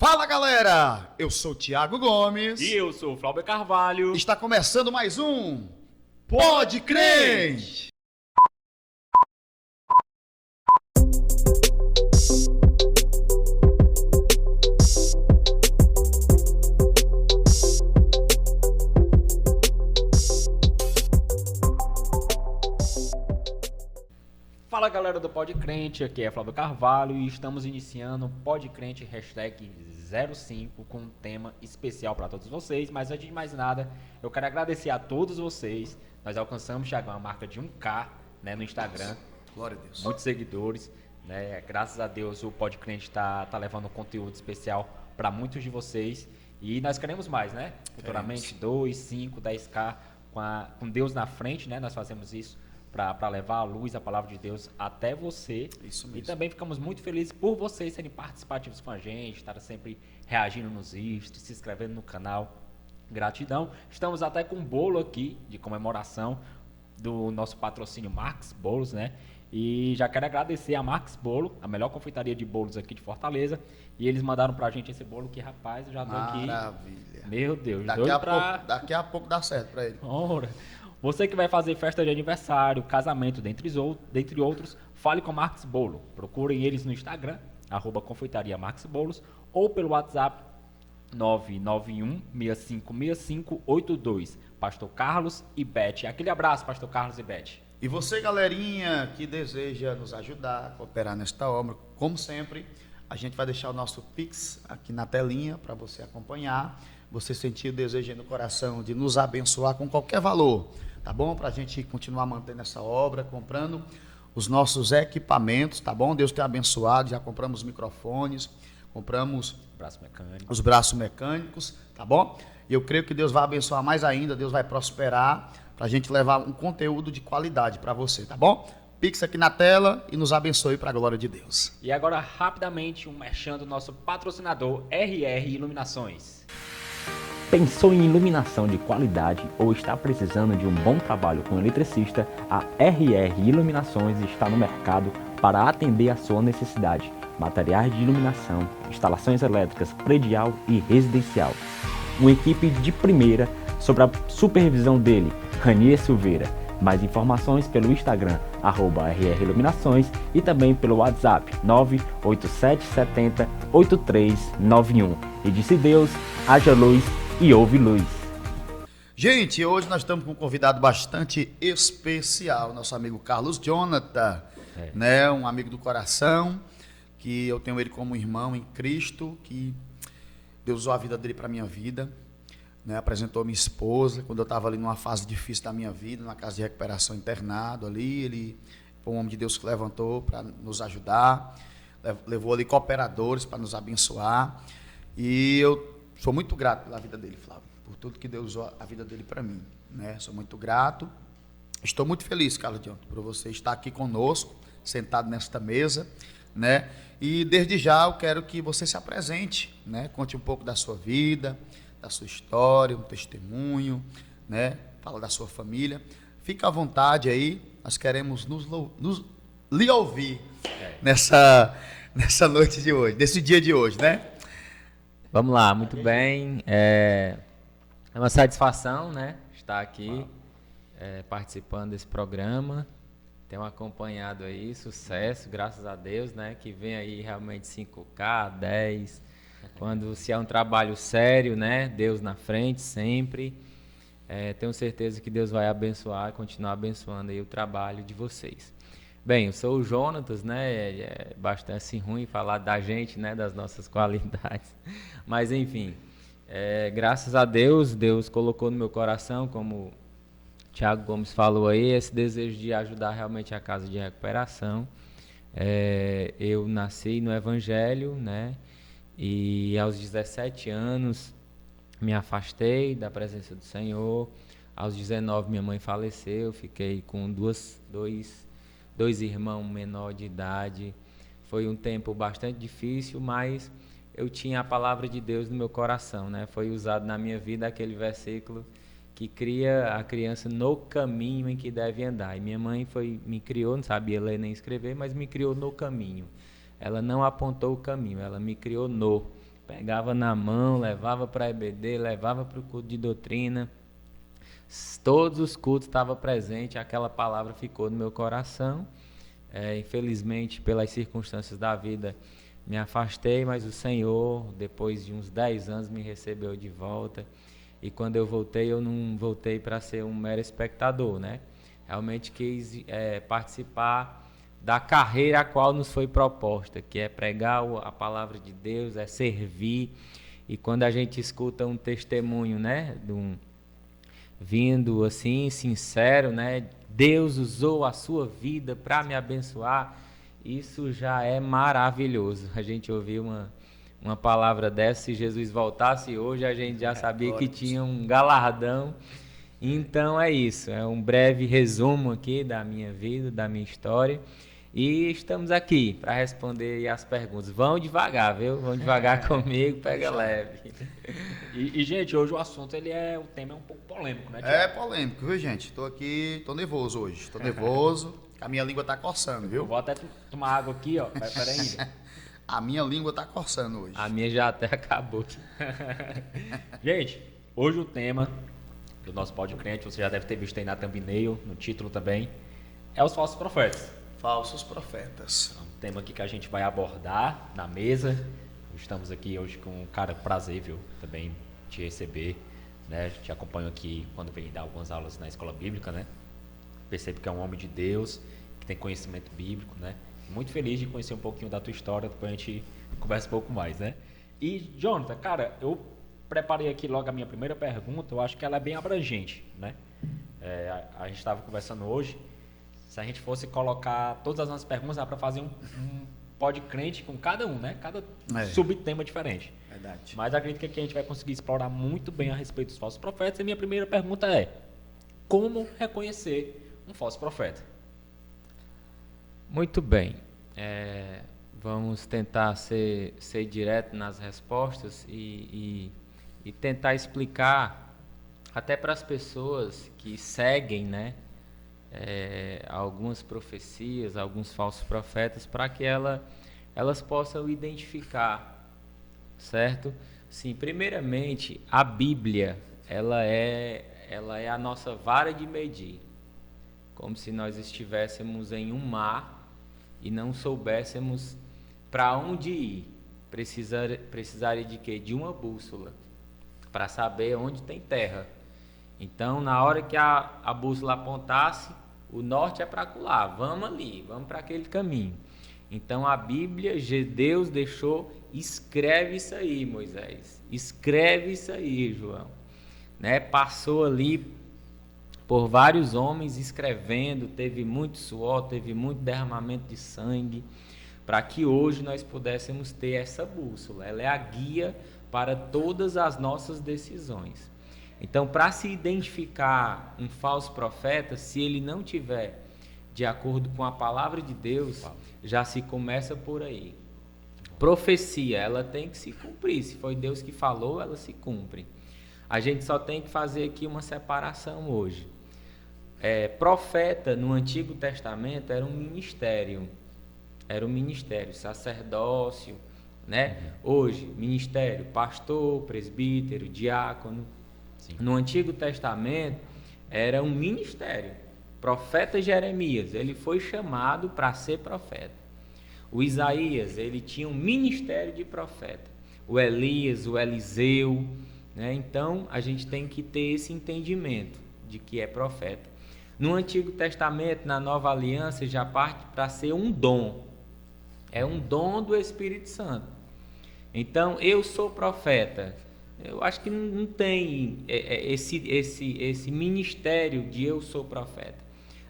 Fala galera, eu sou o Thiago Gomes E eu sou o Flávio Carvalho. está começando mais um Pode Crente. Fala galera do Pode Crente, aqui é Flávio Carvalho e estamos iniciando o Pode Crente #05 com um tema especial para todos vocês. Mas antes de mais nada, eu quero agradecer a todos vocês. Nós alcançamos, Thiago, uma marca de 1K, né, no Instagram. Glória a Deus. Muitos seguidores, né? Graças a Deus o Pode Crente tá levando conteúdo especial para muitos de vocês. E nós queremos mais, né? Futuramente 2, 5, 10K com Deus na frente, né? Nós fazemos isso para levar a luz, a palavra de Deus até você. Isso mesmo. E também ficamos muito felizes por vocês serem participativos com a gente, estar sempre reagindo nos stories, se inscrevendo no canal. Gratidão. Estamos até com um bolo aqui de comemoração do nosso patrocínio Marx Bolos, né? E já quero agradecer a Marx Bolo, a melhor confeitaria de bolos aqui de Fortaleza. E eles mandaram pra gente esse bolo que, rapaz, eu já tô aqui. Maravilha. Meu Deus, Daqui a pouco dá certo pra ele. Ora, você que vai fazer festa de aniversário, casamento, dentre outros, fale com a Marx Bolo. Procurem eles no Instagram, @confeitaria Marx Bolos, ou pelo WhatsApp 991-656582. Pastor Carlos e Beth. Aquele abraço, Pastor Carlos e Beth. E você, galerinha, que deseja nos ajudar a cooperar nesta obra, como sempre, a gente vai deixar o nosso Pix aqui na telinha para você acompanhar. Você sentir o desejo aí no coração de nos abençoar com qualquer valor, tá bom? Para a gente continuar mantendo essa obra, comprando os nossos equipamentos, tá bom? Deus tem abençoado, já compramos microfones, compramos Braço mecânico. os braços mecânicos, tá bom? E eu creio que Deus vai abençoar mais ainda, Deus vai prosperar para a gente levar um conteúdo de qualidade para você, tá bom? Pix aqui na tela e nos abençoe para a glória de Deus. E agora, rapidamente, um merchan do nosso patrocinador RR Iluminações. Pensou em iluminação de qualidade ou está precisando de um bom trabalho com eletricista? A RR Iluminações está no mercado para atender a sua necessidade. Materiais de iluminação, instalações elétricas predial e residencial. Uma equipe de primeira sob a supervisão dele, Ranier Silveira. Mais informações pelo Instagram, @RR Iluminações, e também pelo WhatsApp 987708391. E disse Deus, haja luz e houve luz. Gente, hoje nós estamos com um convidado bastante especial, nosso amigo Carlos Jonathan, né? Um amigo do coração, que eu tenho ele como irmão em Cristo, que Deus usou a vida dele para a minha vida, né? Apresentou minha esposa, quando eu estava ali numa fase difícil da minha vida, na casa de recuperação internado ali, ele foi um homem de Deus que levantou para nos ajudar, levou ali cooperadores para nos abençoar, e eu sou muito grato pela vida dele, Flávio, por tudo que Deus usou a vida dele para mim, né? Sou muito grato. Estou muito feliz, Carlos Jonathan, por você estar aqui conosco, sentado nesta mesa, né? E desde já eu quero que você se apresente, né? Conte um pouco da sua vida, da sua história, um testemunho, né? Fala da sua família. Fica à vontade aí, nós queremos lhe ouvir nessa noite de hoje, nesse dia de hoje, né? Vamos lá, muito bem. É uma satisfação, né, estar aqui participando desse programa. Tenho acompanhado aí, sucesso, graças a Deus, né, que vem aí realmente 5K, 10. Quando se é um trabalho sério, né, Deus na frente sempre. Tenho certeza que Deus vai abençoar e continuar abençoando aí o trabalho de vocês. Bem, eu sou o Jonatas, né? É bastante assim, ruim falar da gente, né? Das nossas qualidades. Mas, enfim, graças a Deus, Deus colocou no meu coração, como o Thiago Gomes falou aí, esse desejo de ajudar realmente a casa de recuperação. Eu nasci no Evangelho, né? E aos 17 anos me afastei da presença do Senhor. Aos 19 minha mãe faleceu, fiquei com dois irmãos menores de idade. Foi um tempo bastante difícil, mas eu tinha a palavra de Deus no meu coração, né? Foi usado na minha vida aquele versículo que cria a criança no caminho em que deve andar. E minha mãe me criou, não sabia ler nem escrever, mas me criou no caminho. Ela não apontou o caminho, ela me criou no. Pegava na mão, levava para a EBD, levava para o culto de doutrina. Todos os cultos estavam presentes, aquela palavra ficou no meu coração. Infelizmente, pelas circunstâncias da vida, me afastei, mas o Senhor, depois de uns 10 anos, me recebeu de volta. E quando eu voltei, eu não voltei para ser um mero espectador, né? Realmente quis participar da carreira a qual nos foi proposta, que é pregar a palavra de Deus, é servir. E quando a gente escuta um testemunho, né, vindo assim, sincero, né, Deus usou a sua vida para me abençoar, isso já é maravilhoso. A gente ouviu uma palavra dessa, se Jesus voltasse hoje, a gente já sabia que tinha um galardão. Então é isso, é um breve resumo aqui da minha vida, da minha história. E estamos aqui para responder as perguntas. Vão devagar, viu? Vão devagar comigo, pega leve. E, gente, hoje o assunto, o tema é um pouco polêmico, né, Tiago? É polêmico, viu, gente? Tô aqui, tô nervoso hoje. Tô nervoso, a minha língua tá coçando, viu? Eu vou até tomar água aqui, ó. Peraí. A minha língua tá coçando hoje. A minha já até acabou. Gente, hoje o tema do nosso Podcrente, você já deve ter visto aí na thumbnail, no título também, é os falsos profetas. Falsos profetas. É um tema aqui que a gente vai abordar na mesa. Estamos aqui hoje com um cara prazer, viu, também te receber, né? Te acompanho aqui quando vem dar algumas aulas na escola bíblica, né? Percebo que é um homem de Deus, que tem conhecimento bíblico, né? Muito feliz de conhecer um pouquinho da tua história, depois a gente conversa um pouco mais, né? E, Jonathan, cara, eu preparei aqui logo a minha primeira pergunta, eu acho que ela é bem abrangente, né? A gente estava conversando hoje, se a gente fosse colocar todas as nossas perguntas, dá para fazer um podcrente com cada um, né? Cada subtema diferente. Verdade. Mas acredito que aqui a gente vai conseguir explorar muito bem a respeito dos falsos profetas. E a minha primeira pergunta é: como reconhecer um falso profeta? Muito bem. Vamos tentar ser direto nas respostas e tentar explicar até para as pessoas que seguem, né, algumas profecias, alguns falsos profetas, para que elas possam identificar, certo? Sim, primeiramente, a Bíblia, ela é a nossa vara de medir, como se nós estivéssemos em um mar e não soubéssemos para onde ir. Precisaria de quê? De uma bússola, para saber onde tem terra. Então, na hora que a bússola apontasse, o norte é para acolá, vamos ali, vamos para aquele caminho. Então, a Bíblia, Deus deixou, escreve isso aí, Moisés, escreve isso aí, João. Né? Passou ali por vários homens escrevendo, teve muito suor, teve muito derramamento de sangue, para que hoje nós pudéssemos ter essa bússola. Ela é a guia para todas as nossas decisões. Então, para se identificar um falso profeta, se ele não tiver de acordo com a palavra de Deus, já se começa por aí. Profecia, ela tem que se cumprir. Se foi Deus que falou, ela se cumpre. A gente só tem que fazer aqui uma separação hoje. Profeta no Antigo Testamento era um ministério, sacerdócio, né? Hoje, ministério, pastor, presbítero, diácono. Sim. No Antigo Testamento era um ministério. Profeta Jeremias, ele foi chamado para ser profeta. O Isaías, ele tinha um ministério de profeta. O Elias, o Eliseu, né? Então a gente tem que ter esse entendimento de que é profeta. No Antigo Testamento, na Nova Aliança, já parte para ser um dom. É um dom do Espírito Santo. Então, eu sou profeta. Eu acho que não tem esse ministério de eu sou profeta.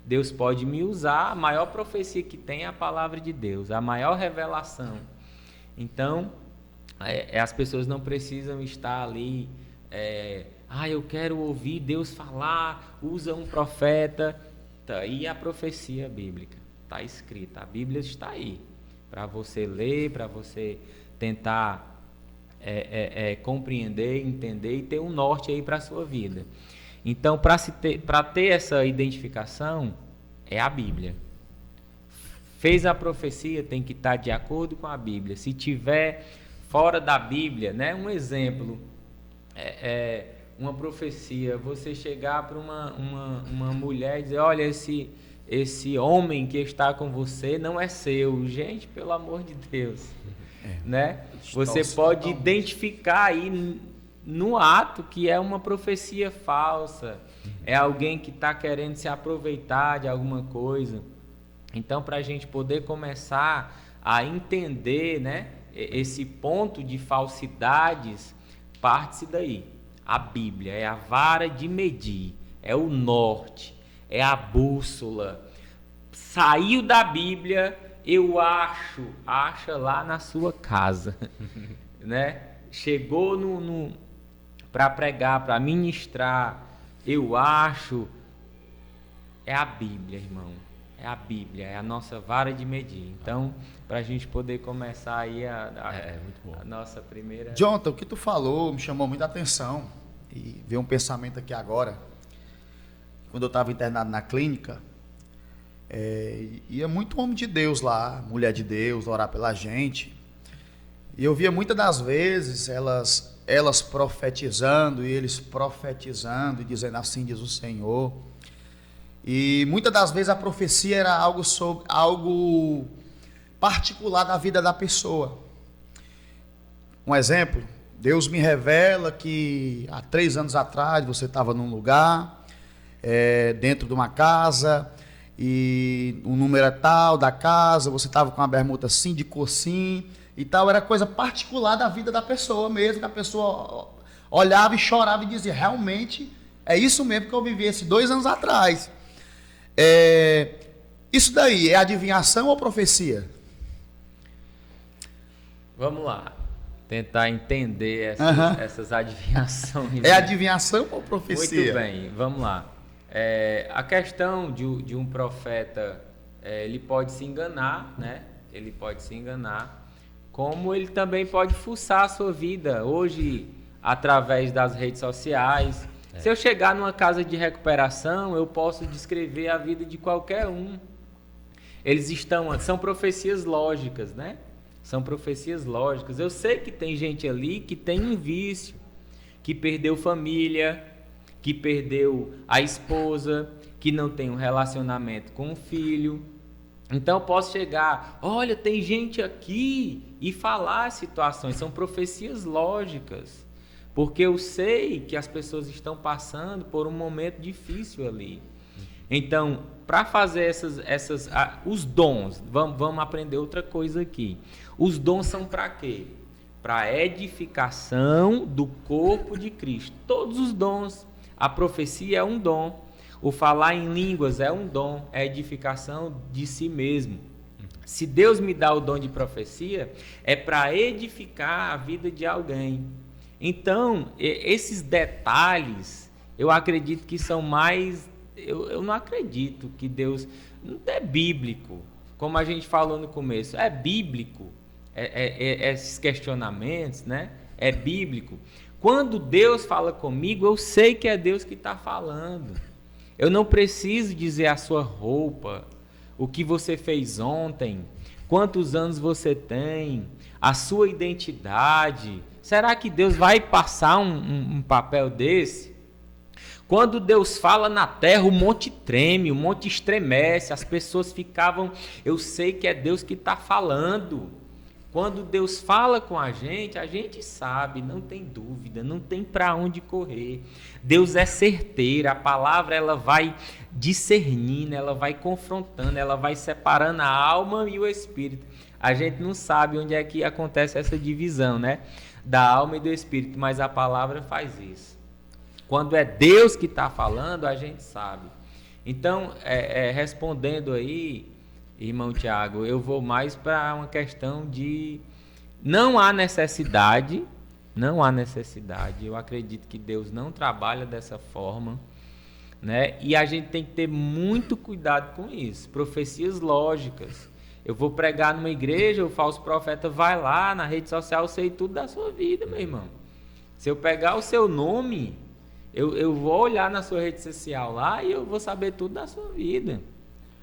Deus pode me usar, a maior profecia que tem é a palavra de Deus, a maior revelação. Então, as pessoas não precisam estar ali, eu quero ouvir Deus falar, usa um profeta. Tá, e a profecia bíblica? Está escrita, a Bíblia está aí, para você ler, para você tentar compreender, entender e ter um norte aí para a sua vida. Então, para ter essa identificação, é a Bíblia. Fez a profecia, tem que estar de acordo com a Bíblia. Se tiver fora da Bíblia, né? Um exemplo, uma profecia, você chegar para uma mulher e dizer, olha, esse homem que está com você não é seu. Gente, pelo amor de Deus, né? Você pode identificar aí no ato que é uma profecia falsa, é alguém que está querendo se aproveitar de alguma coisa. Então, para a gente poder começar a entender, né, esse ponto de falsidades, parte-se daí. A Bíblia é a vara de medir, é o norte, é a bússola. Saiu da Bíblia, eu acha lá na sua casa, né? Chegou para pregar, para ministrar, eu acho, é a Bíblia, irmão. É a Bíblia, é a nossa vara de medir. Então, para a gente poder começar aí muito bom. A nossa primeira... Jonathan, o que tu falou me chamou muita atenção. E veio um pensamento aqui agora. Quando eu estava internado na clínica, ia muito homem de Deus lá, mulher de Deus, orar pela gente. E eu via muitas das vezes elas profetizando e eles profetizando e dizendo assim diz o Senhor. E muitas das vezes a profecia era algo particular da vida da pessoa. Um exemplo, Deus me revela que há 3 anos atrás você estava num lugar, dentro de uma casa, e o número é tal da casa, você estava com uma bermuda assim, de cor assim, e tal. Era coisa particular da vida da pessoa mesmo, que a pessoa olhava e chorava e dizia, realmente é isso mesmo que eu vivi esses 2 anos atrás. Isso daí é adivinhação ou profecia? Vamos lá, tentar entender essas adivinhações. É adivinhação ou profecia? Muito bem, vamos lá. A questão de um profeta, ele pode se enganar, né? Ele pode se enganar, como ele também pode fuçar a sua vida. Hoje, através das redes sociais, se eu chegar numa casa de recuperação, eu posso descrever a vida de qualquer um. São profecias lógicas, né? São profecias lógicas. Eu sei que tem gente ali que tem um vício, que perdeu família, que perdeu a esposa, que não tem um relacionamento com o filho. Então eu posso chegar, olha, tem gente aqui, e falar situações. São profecias lógicas. Porque eu sei que as pessoas estão passando por um momento difícil ali. Então, para fazer os dons, vamos aprender outra coisa aqui. Os dons são para quê? Para edificação do corpo de Cristo. Todos os dons. A profecia é um dom. O falar em línguas é um dom. É edificação de si mesmo. Se Deus me dá o dom de profecia, é para edificar a vida de alguém. Então, esses detalhes, eu acredito que são mais... Eu não acredito que Deus... Não é bíblico, como a gente falou no começo. É bíblico, esses questionamentos, né? É bíblico. Quando Deus fala comigo, eu sei que é Deus que está falando. Eu não preciso dizer a sua roupa, o que você fez ontem, quantos anos você tem, a sua identidade... Será que Deus vai passar um papel desse? Quando Deus fala na terra, o monte treme, o monte estremece, as pessoas ficavam... Eu sei que é Deus que está falando. Quando Deus fala com a gente sabe, não tem dúvida, não tem para onde correr. Deus é certeiro, a palavra ela vai discernindo, ela vai confrontando, ela vai separando a alma e o espírito. A gente não sabe onde é que acontece essa divisão, né? Da alma e do espírito, mas a palavra faz isso. Quando é Deus que está falando, a gente sabe. Então, respondendo aí, irmão Tiago, eu vou mais para uma questão de não há necessidade, eu acredito que Deus não trabalha dessa forma, né? E a gente tem que ter muito cuidado com isso. Profecias lógicas. Eu vou pregar numa igreja, o falso profeta vai lá na rede social, eu sei tudo da sua vida, meu irmão. Se eu pegar o seu nome, eu vou olhar na sua rede social lá e eu vou saber tudo da sua vida.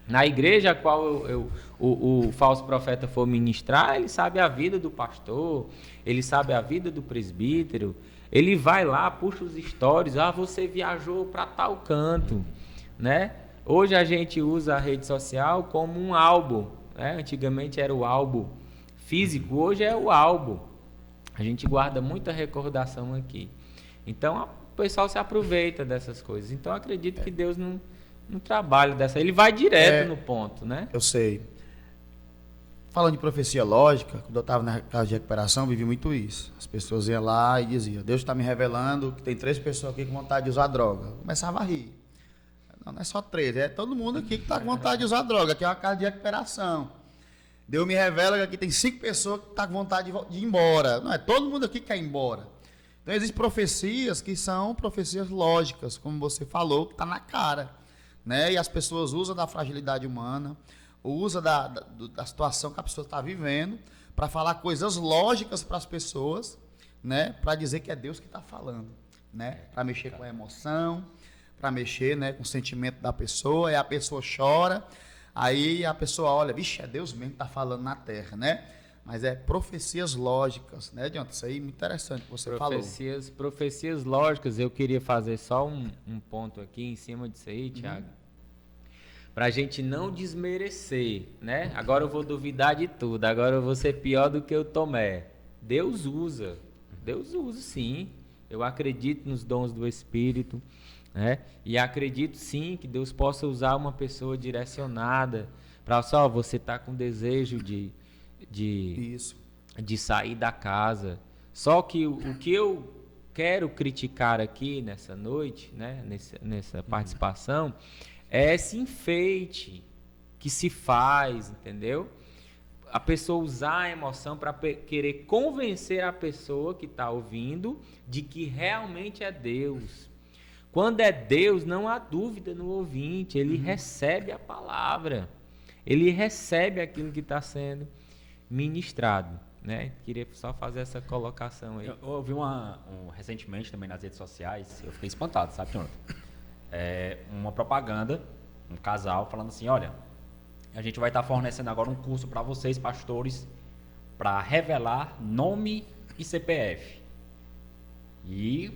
Na igreja a qual o falso profeta for ministrar, ele sabe a vida do pastor, ele sabe a vida do presbítero, ele vai lá, puxa os stories, você viajou para tal canto, né? Hoje a gente usa a rede social como um álbum, né? Antigamente era o álbum físico, hoje é o álbum. A gente guarda muita recordação aqui. Então o pessoal se aproveita dessas coisas. Então eu acredito que Deus não trabalha dessa. Ele vai direto no ponto, né? Eu sei. Falando de profecia lógica, quando eu estava na casa de recuperação, vivi muito isso. As pessoas iam lá e diziam: Deus está me revelando que tem 3 pessoas aqui com vontade de usar droga. Eu começava a rir. Não é só 3, é todo mundo aqui que está com vontade de usar droga. Aqui é uma casa de recuperação. Deus me revela que aqui tem 5 pessoas que estão com vontade de ir embora. Não é todo mundo aqui que quer ir embora. Então existem profecias que são profecias lógicas, como você falou, que está na cara, né? E as pessoas usam da fragilidade humana, usa da situação que a pessoa está vivendo para falar coisas lógicas para as pessoas, né? Para dizer que é Deus que está falando, né? Para mexer com a emoção, para mexer, né, com o sentimento da pessoa, e a pessoa chora, aí a pessoa olha, vixe, é Deus mesmo que está falando na terra, né? Mas é profecias lógicas, né, Jonathan? Isso aí é muito interessante que você falou. Profecias lógicas, eu queria fazer só um ponto aqui em cima disso aí, Thiago. Para a gente não desmerecer, né? Agora eu vou duvidar de tudo, agora eu vou ser pior do que o Tomé. Deus usa sim. Eu acredito nos dons do Espírito, né? E acredito sim que Deus possa usar uma pessoa direcionada para só você tá com desejo de sair da casa. Só que o que eu quero criticar aqui nessa noite, né? Nessa participação, é esse enfeite que se faz, entendeu? A pessoa usar a emoção para querer convencer a pessoa que está ouvindo de que realmente é Deus. Quando é Deus, não há dúvida no ouvinte, ele recebe a palavra, ele recebe aquilo que está sendo ministrado, né? Queria só fazer essa colocação aí. Eu ouvi recentemente também nas redes sociais, eu fiquei espantado, sabe, Jonathan? Uma propaganda, um casal falando assim, olha, a gente vai estar fornecendo agora um curso para vocês, pastores, para revelar nome e CPF. E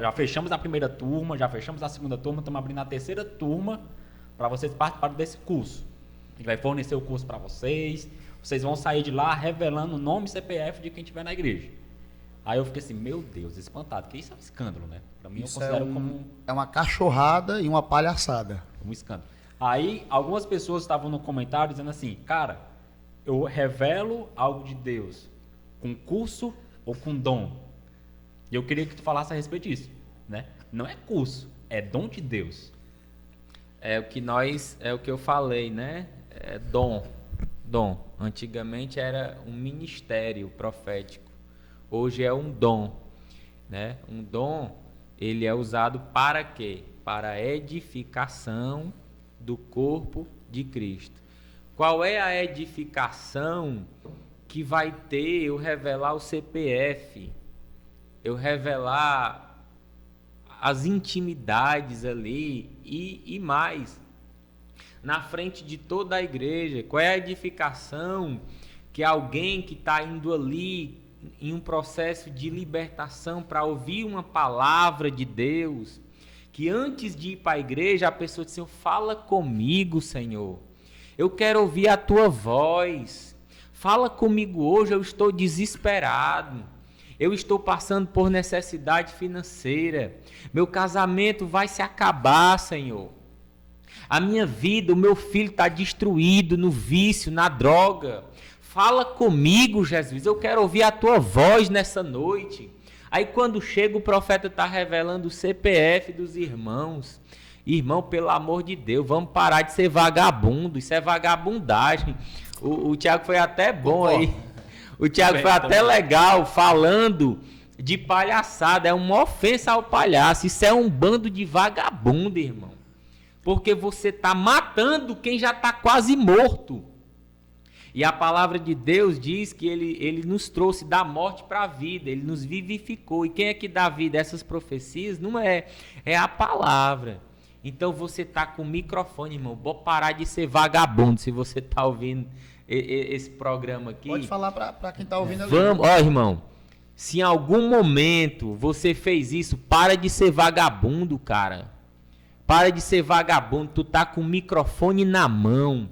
já fechamos a primeira turma, já fechamos a segunda turma, estamos abrindo a terceira turma para vocês participarem desse curso. A gente vai fornecer o curso para vocês, vocês vão sair de lá revelando o nome e CPF de quem estiver na igreja. Aí eu fiquei assim, meu Deus, espantado, porque isso é um escândalo, né? Para mim isso eu considero como... É uma cachorrada e uma palhaçada. Um escândalo. Aí algumas pessoas estavam no comentário dizendo assim, cara, eu revelo algo de Deus com curso ou com dom? E eu queria que tu falasse a respeito disso, né? Não é curso, é dom de Deus. É o que eu falei, né? É dom. Antigamente era um ministério profético. Hoje é um dom, né? Um dom, ele é usado para quê? Para a edificação do corpo de Cristo. Qual é a edificação que vai ter eu revelar o CPF? Eu revelar as intimidades ali e mais, na frente de toda a igreja. Qual é a edificação que alguém que está indo ali em um processo de libertação para ouvir uma palavra de Deus, que antes de ir para a igreja a pessoa diz assim, fala comigo, Senhor, eu quero ouvir a tua voz, fala comigo hoje, eu estou desesperado, eu estou passando por necessidade financeira, meu casamento vai se acabar, Senhor, a minha vida, o meu filho está destruído no vício, na droga, fala comigo, Jesus, eu quero ouvir a tua voz nessa noite. Aí quando chega o profeta está revelando o CPF dos irmãos. Irmão, pelo amor de Deus, vamos parar de ser vagabundo, isso é vagabundagem. O Thiago foi até bom aí. O Thiago foi até legal falando de palhaçada, é uma ofensa ao palhaço, isso é um bando de vagabundo, irmão. Porque você está matando quem já está quase morto. E a palavra de Deus diz que ele nos trouxe da morte para a vida, ele nos vivificou. E quem é que dá vida a essas profecias? Não é a palavra. Então você tá com o microfone, irmão. Vou parar de ser vagabundo se você tá ouvindo esse programa aqui. Pode falar para quem tá ouvindo ali. Vamos, ó, irmão. Se em algum momento você fez isso, para de ser vagabundo, cara. Para de ser vagabundo. Tu tá com o microfone na mão.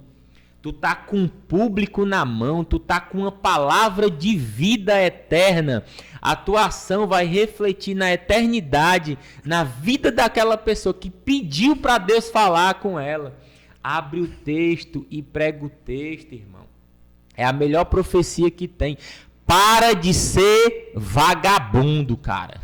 Tu tá com um público na mão. Tu tá com uma palavra de vida eterna. A tua ação vai refletir na eternidade, na vida daquela pessoa que pediu para Deus falar com ela. Abre o texto e prega o texto, irmão. É a melhor profecia que tem. Para de ser vagabundo, cara.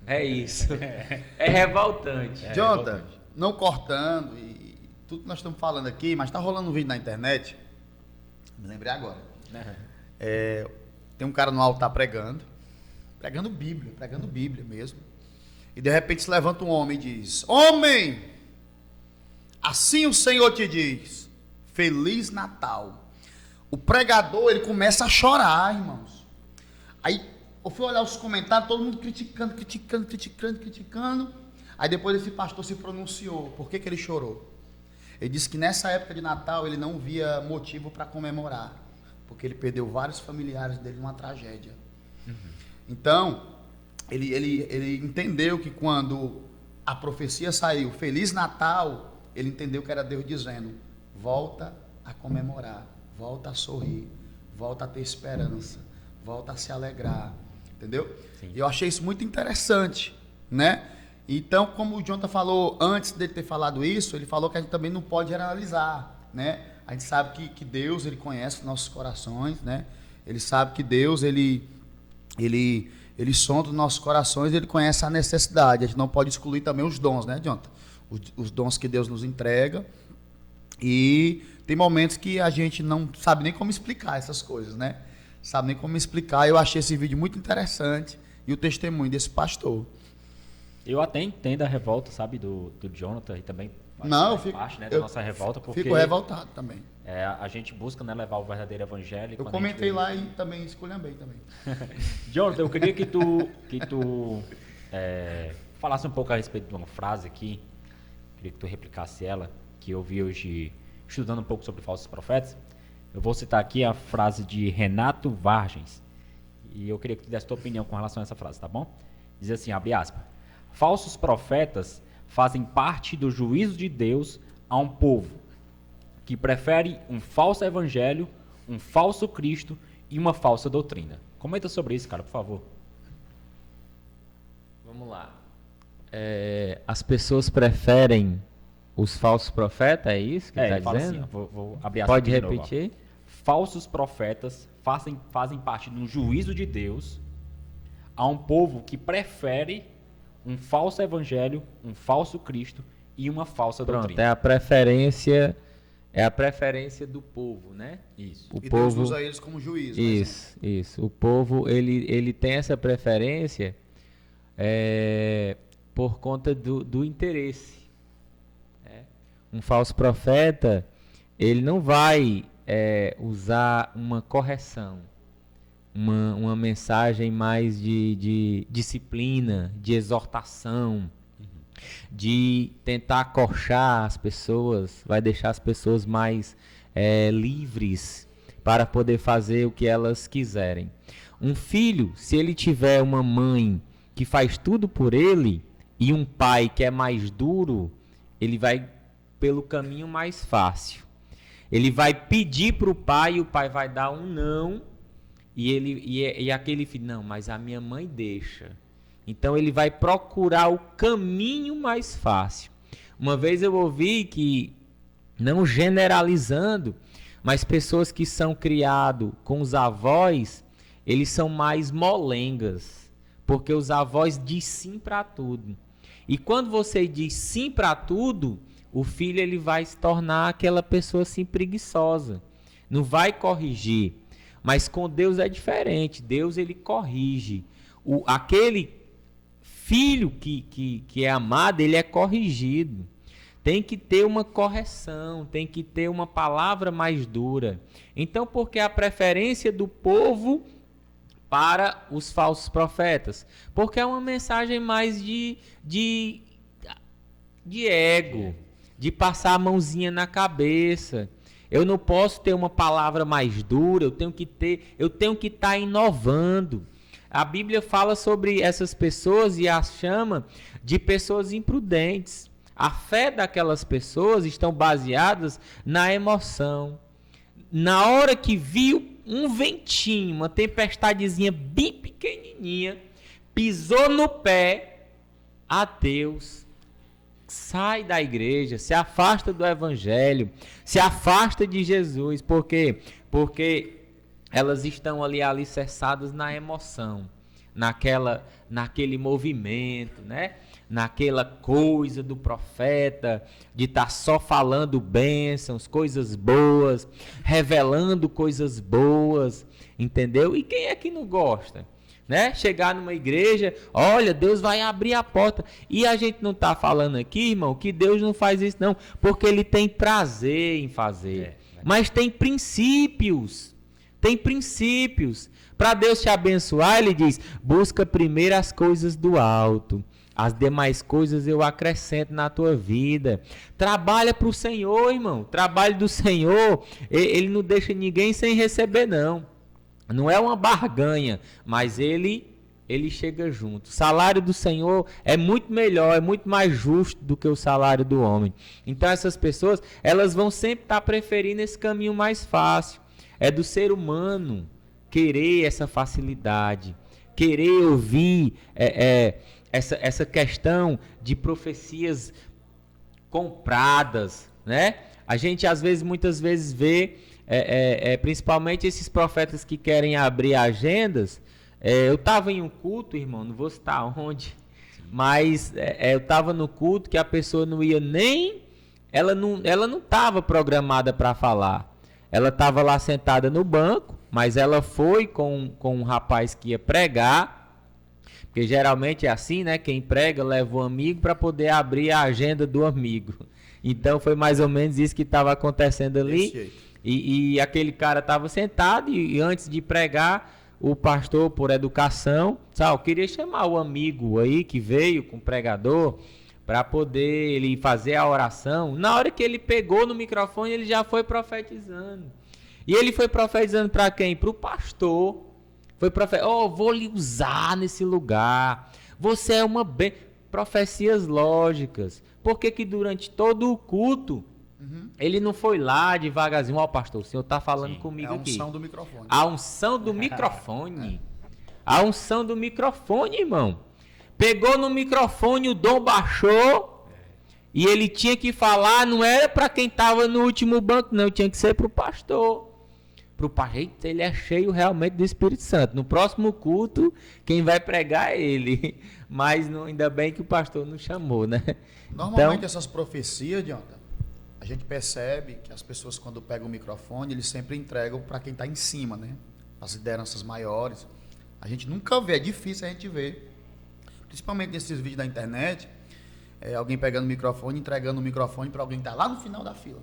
É isso. É revoltante. Jonathan, não cortando e tudo que nós estamos falando aqui, mas tá rolando um vídeo na internet. Me lembrei agora. Tem um cara no altar pregando Bíblia mesmo. E de repente se levanta um homem e diz: Homem, assim o Senhor te diz, Feliz Natal. O pregador, ele começa a chorar, irmãos. Aí eu fui olhar os comentários, todo mundo criticando. Aí depois esse pastor se pronunciou. Por que ele chorou? Ele disse que nessa época de Natal ele não via motivo para comemorar, porque ele perdeu vários familiares dele numa tragédia. Então, ele entendeu que quando a profecia saiu, Feliz Natal, ele entendeu que era Deus dizendo: volta a comemorar, volta a sorrir, volta a ter esperança, volta a se alegrar, entendeu? Sim. E eu achei isso muito interessante, né? Então, como o Jonathan falou, antes dele ter falado isso, ele falou que a gente também não pode generalizar, né? A gente sabe que Deus, ele conhece nossos corações, né? Ele sabe que Deus, ele sonda os nossos corações, ele conhece a necessidade. A gente não pode excluir também os dons, né, Jonathan? Os dons que Deus nos entrega. E tem momentos que a gente não sabe nem como explicar essas coisas, né? Sabe nem como explicar. Eu achei esse vídeo muito interessante e o testemunho desse pastor. Eu até entendo a revolta, sabe, do Jonathan e também parte, né, da nossa revolta, porque fico revoltado também. A gente busca, né, levar o verdadeiro evangelho. Eu comentei lá e também esculhambei também. Jonathan, eu queria que tu falasse um pouco a respeito de uma frase aqui, queria que tu replicasse ela, que eu vi hoje estudando um pouco sobre falsos profetas. Eu vou citar aqui a frase de Renato Vargens, e eu queria que tu desse tua opinião com relação a essa frase, tá bom? Diz assim, abre aspas: falsos profetas fazem parte do juízo de Deus a um povo que prefere um falso evangelho, um falso Cristo e uma falsa doutrina. Comenta sobre isso, cara, por favor. Vamos lá. As pessoas preferem os falsos profetas, é isso que está dizendo? Assim, vou abrir aspas. Pode repetir? Falsos profetas fazem parte do juízo de Deus a um povo que prefere um falso evangelho, um falso Cristo e uma falsa doutrina. É a preferência do povo, né? Isso. E Deus usa eles como juiz. Isso. O povo, ele tem essa preferência por conta do interesse. Um falso profeta, ele não vai usar uma correção, uma mensagem mais de disciplina, de exortação, de tentar acolchar as pessoas, vai deixar as pessoas mais livres para poder fazer o que elas quiserem. Um filho, se ele tiver uma mãe que faz tudo por ele e um pai que é mais duro, ele vai pelo caminho mais fácil. Ele vai pedir para o pai e o pai vai dar um não. E aquele filho, não, mas a minha mãe deixa. Então ele vai procurar o caminho mais fácil. Uma vez eu ouvi que, não generalizando, mas pessoas que são criadas com os avós, eles são mais molengas. Porque os avós dizem sim para tudo. E quando você diz sim para tudo, o filho ele vai se tornar aquela pessoa assim preguiçosa. Não vai corrigir. Mas com Deus é diferente. Deus ele corrige. Aquele filho que é amado, ele é corrigido. Tem que ter uma correção, tem que ter uma palavra mais dura. Então, porque a preferência do povo para os falsos profetas? Porque é uma mensagem mais de de ego, de passar a mãozinha na cabeça. Eu não posso ter uma palavra mais dura, eu tenho que estar inovando. A Bíblia fala sobre essas pessoas e as chama de pessoas imprudentes. A fé daquelas pessoas estão baseadas na emoção. Na hora que viu um ventinho, uma tempestadezinha bem pequenininha, pisou no pé, adeus. Sai da igreja, se afasta do evangelho, se afasta de Jesus. Por quê? Porque elas estão ali alicerçadas na emoção, naquele movimento, né? Naquela coisa do profeta, de estar só falando bênçãos, coisas boas, revelando coisas boas, entendeu? E quem é que não gosta? Né? Chegar numa igreja, olha, Deus vai abrir a porta. E a gente não está falando aqui, irmão, que Deus não faz isso não, porque Ele tem prazer em fazer. Mas tem princípios. Tem princípios. Para Deus te abençoar, Ele diz, busca primeiro as coisas do alto. As demais coisas eu acrescento na tua vida. Trabalha para o Senhor, irmão. Trabalho do Senhor, Ele não deixa ninguém sem receber, não. Não é uma barganha, mas ele chega junto. O salário do Senhor é muito melhor, é muito mais justo do que o salário do homem. Então essas pessoas, elas vão sempre estar preferindo esse caminho mais fácil. É do ser humano querer essa facilidade, querer ouvir essa questão de profecias compradas, né? A gente muitas vezes vê principalmente esses profetas que querem abrir agendas. Eu estava em um culto, irmão, não vou citar onde, mas eu estava no culto que a pessoa não ia nem, ela não estava programada para falar, ela estava lá sentada no banco, mas ela foi com um rapaz que ia pregar, porque geralmente é assim, né? Quem prega leva o amigo para poder abrir a agenda do amigo. Então foi mais ou menos isso que estava acontecendo ali. E aquele cara estava sentado e antes de pregar, o pastor, por educação, eu queria chamar o amigo aí que veio com o pregador para poder ele fazer a oração. Na hora que ele pegou no microfone, ele já foi profetizando. E ele foi profetizando para quem? Para o pastor. Foi vou lhe usar nesse lugar. Você é uma profecias lógicas. Por que durante todo o culto ele não foi lá devagarzinho? Pastor, o senhor está falando comigo aqui. A unção do microfone. A unção do microfone. A unção do microfone, irmão. Pegou no microfone, o dom baixou e ele tinha que falar, não era para quem estava no último banco, não, tinha que ser para o pastor. Pro pastor, ele é cheio realmente do Espírito Santo. No próximo culto, quem vai pregar é ele. Mas ainda bem que o pastor não chamou, né? Normalmente então, essas profecias, Jonathan, a gente percebe que as pessoas, quando pegam o microfone, eles sempre entregam para quem está em cima, né? As lideranças maiores. A gente nunca vê, é difícil a gente ver. Principalmente nesses vídeos da internet, alguém pegando o microfone, entregando o microfone para alguém que está lá no final da fila.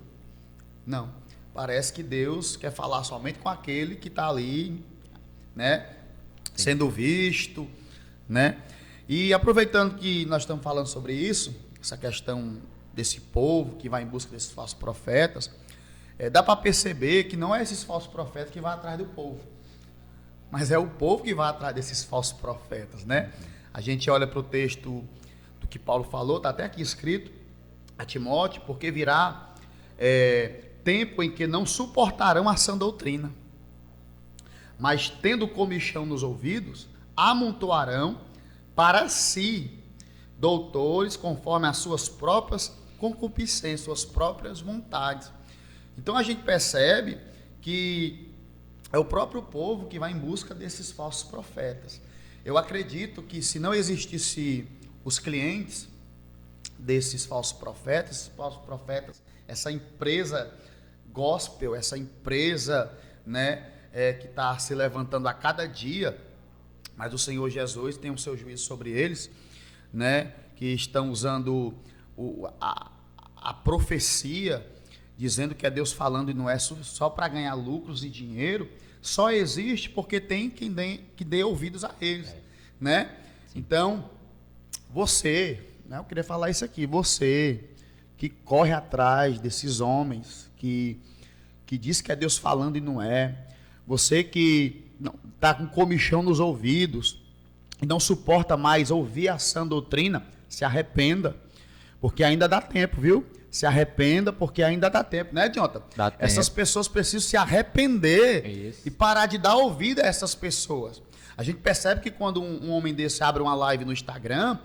Não. Parece que Deus quer falar somente com aquele que está ali, né? Sendo visto, né? E aproveitando que nós estamos falando sobre isso, essa questão desse povo que vai em busca desses falsos profetas, dá para perceber que não é esses falsos profetas que vão atrás do povo, mas é o povo que vai atrás desses falsos profetas, né? A gente olha para o texto do que Paulo falou, está até aqui escrito, a Timóteo, porque virá tempo em que não suportarão a sã doutrina, mas tendo comichão nos ouvidos, amontoarão para si doutores conforme as suas próprias concupiscências, suas próprias vontades. Então a gente percebe que é o próprio povo que vai em busca desses falsos profetas. Eu acredito que se não existisse os clientes desses falsos profetas, essa empresa gospel, essa empresa, né, que está se levantando a cada dia, mas o Senhor Jesus tem o seu juízo sobre eles, né, que estão usando a profecia, dizendo que é Deus falando e não é só para ganhar lucros e dinheiro, só existe porque tem quem que dê ouvidos a eles, né? Então, você, né? Eu queria falar isso aqui. Você que corre atrás desses homens, que diz que é Deus falando e não é. Você que está com comichão nos ouvidos e não suporta mais ouvir a sã doutrina, se arrependa, porque ainda dá tempo, viu? Se arrependa, porque ainda dá tempo, né, Jonathan? Dá tempo. Essas pessoas precisam se arrepender Isso. e parar de dar ouvido a essas pessoas. A gente percebe que quando um homem desse abre uma live no Instagram,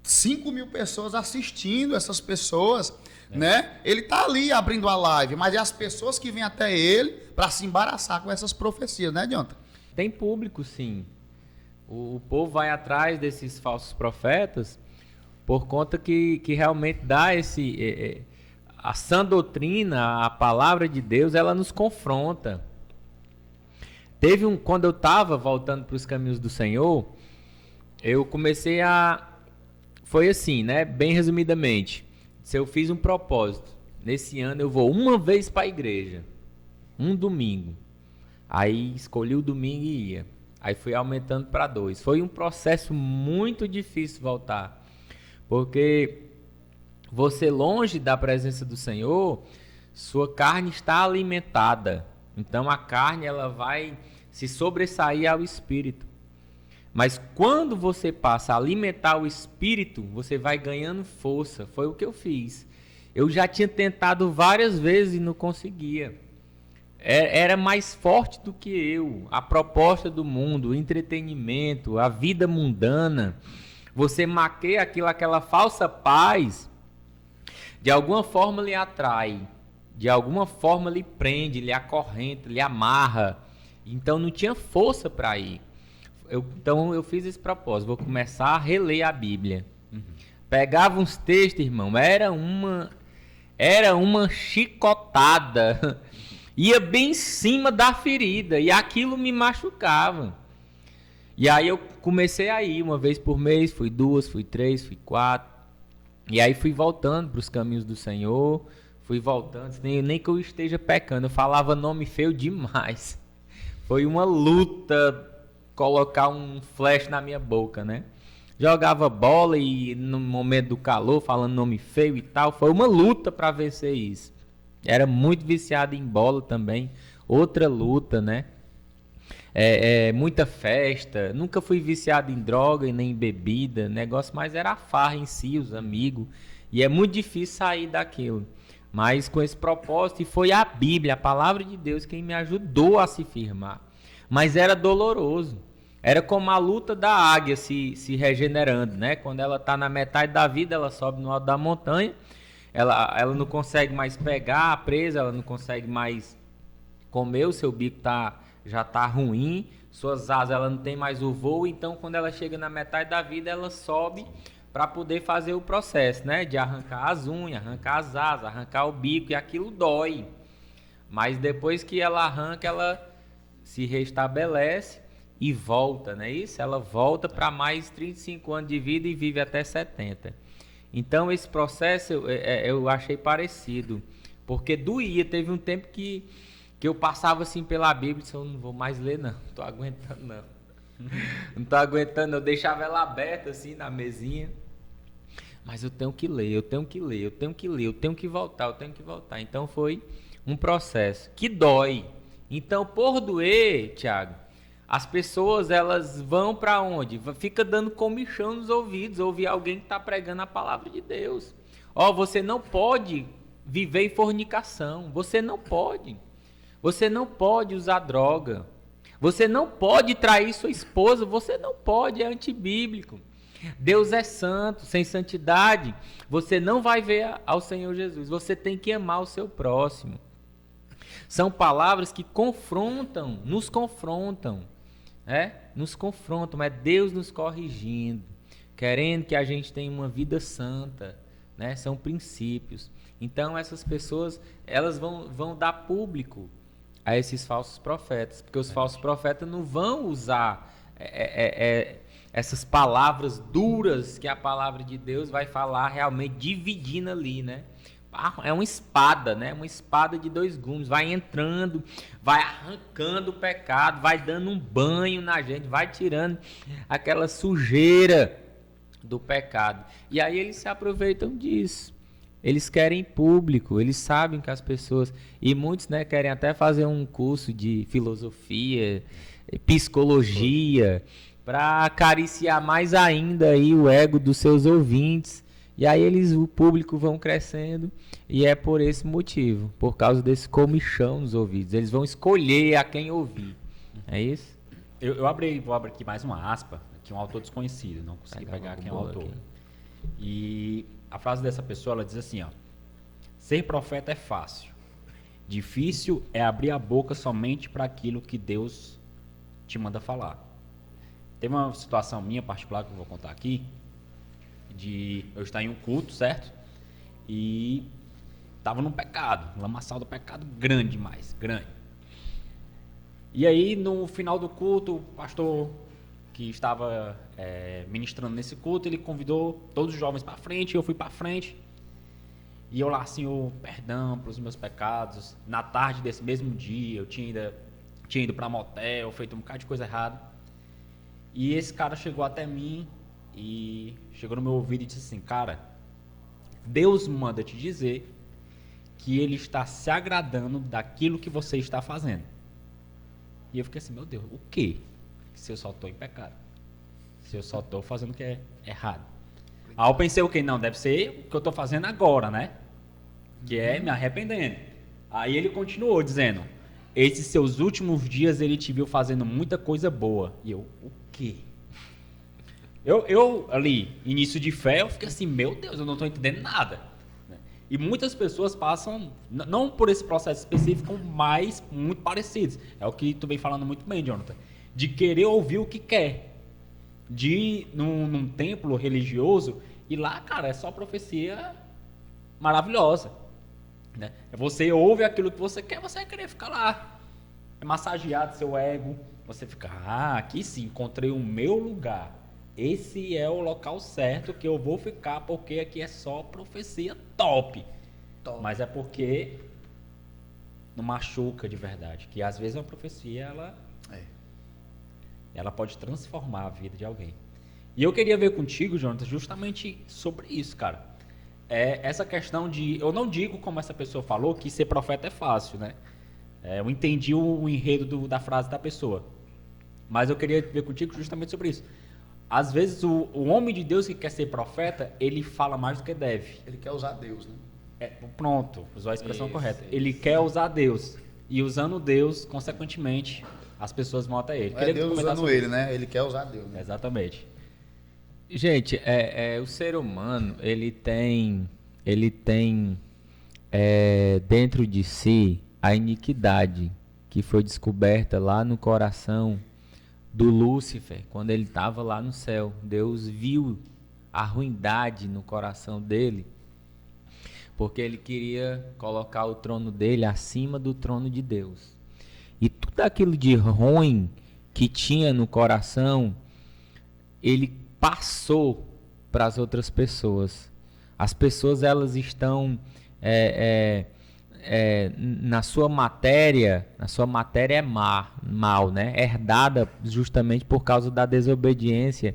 5.000 pessoas assistindo essas pessoas, né? Ele tá ali abrindo a live, mas é as pessoas que vêm até ele para se embaraçar com essas profecias, né, Jonathan? Tem público, sim. O povo vai atrás desses falsos profetas por conta que realmente dá a sã doutrina, a palavra de Deus, ela nos confronta. Quando eu estava voltando para os caminhos do Senhor, eu comecei foi assim, né? Bem resumidamente, se eu fiz um propósito, nesse ano eu vou uma vez para a igreja, um domingo. Aí escolhi o domingo e ia. Aí fui aumentando para 2. Foi um processo muito difícil voltar. Porque você longe da presença do Senhor, sua carne está alimentada. Então a carne ela vai se sobressair ao espírito. Mas quando você passa a alimentar o espírito, você vai ganhando força. Foi o que eu fiz. Eu já tinha tentado várias vezes e não conseguia. Era mais forte do que eu. A proposta do mundo, o entretenimento, a vida mundana. Você maqueia aquela falsa paz, de alguma forma lhe atrai, de alguma forma lhe prende, lhe acorrenta, lhe amarra. Então não tinha força para ir. Então eu fiz esse propósito, vou começar a reler a Bíblia. Pegava uns textos, irmão, era uma chicotada, ia bem em cima da ferida e aquilo me machucava. E aí eu comecei a ir uma vez por mês, fui 2, fui 3, fui 4. E aí fui voltando para os caminhos do Senhor, fui voltando, nem que eu esteja pecando, eu falava nome feio demais. Foi uma luta colocar um flash na minha boca, né? Jogava bola e no momento do calor, falando nome feio e tal, foi uma luta para vencer isso. Era muito viciado em bola também, outra luta, né? Muita festa, nunca fui viciado em droga e nem em bebida, negócio mais era a farra em si, os amigos, e é muito difícil sair daquilo, mas com esse propósito, e foi a Bíblia, a palavra de Deus quem me ajudou a se firmar, mas era doloroso, era como a luta da águia se regenerando, né? Quando ela está na metade da vida, ela sobe no alto da montanha, ela não consegue mais pegar a presa, ela não consegue mais comer, o seu bico já está ruim, suas asas ela não tem mais o voo, então quando ela chega na metade da vida, ela sobe para poder fazer o processo, né? De arrancar as unhas, arrancar as asas, arrancar o bico, e aquilo dói. Mas depois que ela arranca, ela se restabelece e volta, não é isso? Ela volta para mais 35 anos de vida e vive até 70. Então esse processo eu achei parecido, porque doía, teve um tempo que eu passava assim pela Bíblia e disse, eu não vou mais ler não tô aguentando não. Não tô aguentando, eu deixava ela aberta assim na mesinha. Mas eu tenho que ler, eu tenho que ler, eu tenho que ler, eu tenho que voltar, eu tenho que voltar. Então foi um processo que dói. Então por doer, Thiago, as pessoas elas vão para onde? Fica dando comichão nos ouvidos, ouvir alguém que está pregando a palavra de Deus. Você não pode viver em fornicação, você não pode. Você não pode usar droga. Você não pode trair sua esposa. Você não pode, é antibíblico. Deus é santo, sem santidade você não vai ver ao Senhor Jesus. Você tem que amar o seu próximo. São palavras que confrontam, nos confrontam. Nos confrontam, é Deus nos corrigindo, querendo que a gente tenha uma vida santa, né? São princípios. Então essas pessoas, elas vão dar público a esses falsos profetas, porque os falsos profetas não vão usar essas palavras duras que a palavra de Deus vai falar, realmente dividindo ali, né? É uma espada, né? Uma espada de 2 gumes, vai entrando, vai arrancando o pecado, vai dando um banho na gente, vai tirando aquela sujeira do pecado. E aí eles se aproveitam disso. Eles querem público, eles sabem que as pessoas... E muitos, né, querem até fazer um curso de filosofia, psicologia, para acariciar mais ainda aí o ego dos seus ouvintes. E aí o público vão crescendo, e é por esse motivo, por causa desse comichão nos ouvidos. Eles vão escolher a quem ouvir. É isso? Vou abrir aqui mais uma aspa, aqui um autor desconhecido, não consegui pegar quem é o autor. Aqui. E a frase dessa pessoa, ela diz assim, ó: ser profeta é fácil, difícil é abrir a boca somente para aquilo que Deus te manda falar. Teve uma situação minha particular que eu vou contar aqui, de eu estar em um culto, certo? E estava num pecado, um lamaçal do pecado grande demais, grande. E aí, no final do culto, o pastor que estava ministrando nesse culto, ele convidou todos os jovens para frente, eu fui para frente. E eu lá, Senhor, perdão pelos meus pecados. Na tarde desse mesmo dia, eu tinha ido para motel, feito um bocado de coisa errada. E esse cara chegou até mim e chegou no meu ouvido e disse assim: cara, Deus manda te dizer que Ele está se agradando daquilo que você está fazendo. E eu fiquei assim, meu Deus, o quê? Se eu só estou em pecado, se eu só estou fazendo o que é errado. Aí eu pensei, o quê? Não, deve ser o que eu estou fazendo agora, né? Que é me arrependendo. Aí ele continuou dizendo: esses seus últimos dias Ele te viu fazendo muita coisa boa. E eu, o quê? Eu ali, início de fé, eu fiquei assim, meu Deus, eu não estou entendendo nada. E muitas pessoas passam, não por esse processo específico, mas muito parecidos. É o que tu vem falando muito bem, Jonathan. De querer ouvir o que quer. De ir num templo religioso e lá, cara, é só profecia maravilhosa. Né? Você ouve aquilo que você quer, você vai querer ficar lá. É massageado seu ego. Você fica, aqui sim, encontrei o meu lugar. Esse é o local certo que eu vou ficar, porque aqui é só profecia top. Mas é porque não machuca de verdade. Que às vezes uma profecia, ela pode transformar a vida de alguém. E eu queria ver contigo, Jonathan, justamente sobre isso, cara. Essa questão de... Eu não digo, como essa pessoa falou, que ser profeta é fácil, né? Eu entendi o enredo da frase da pessoa. Mas eu queria ver contigo justamente sobre isso. Às vezes o homem de Deus que quer ser profeta, ele fala mais do que deve. Ele quer usar Deus, né? Pronto, usou a expressão correta. Ele quer usar Deus. E usando Deus, consequentemente, as pessoas vão até ele. Não é Deus usando ele, né? Ele quer usar Deus. Né? Exatamente. Gente, o ser humano, ele tem dentro de si a iniquidade que foi descoberta lá no coração do Lúcifer, quando ele estava lá no céu. Deus viu a ruindade no coração dele, porque ele queria colocar o trono dele acima do trono de Deus. E tudo aquilo de ruim que tinha no coração, ele passou para as outras pessoas. As pessoas, elas estão na sua matéria é mal, né? Herdada justamente por causa da desobediência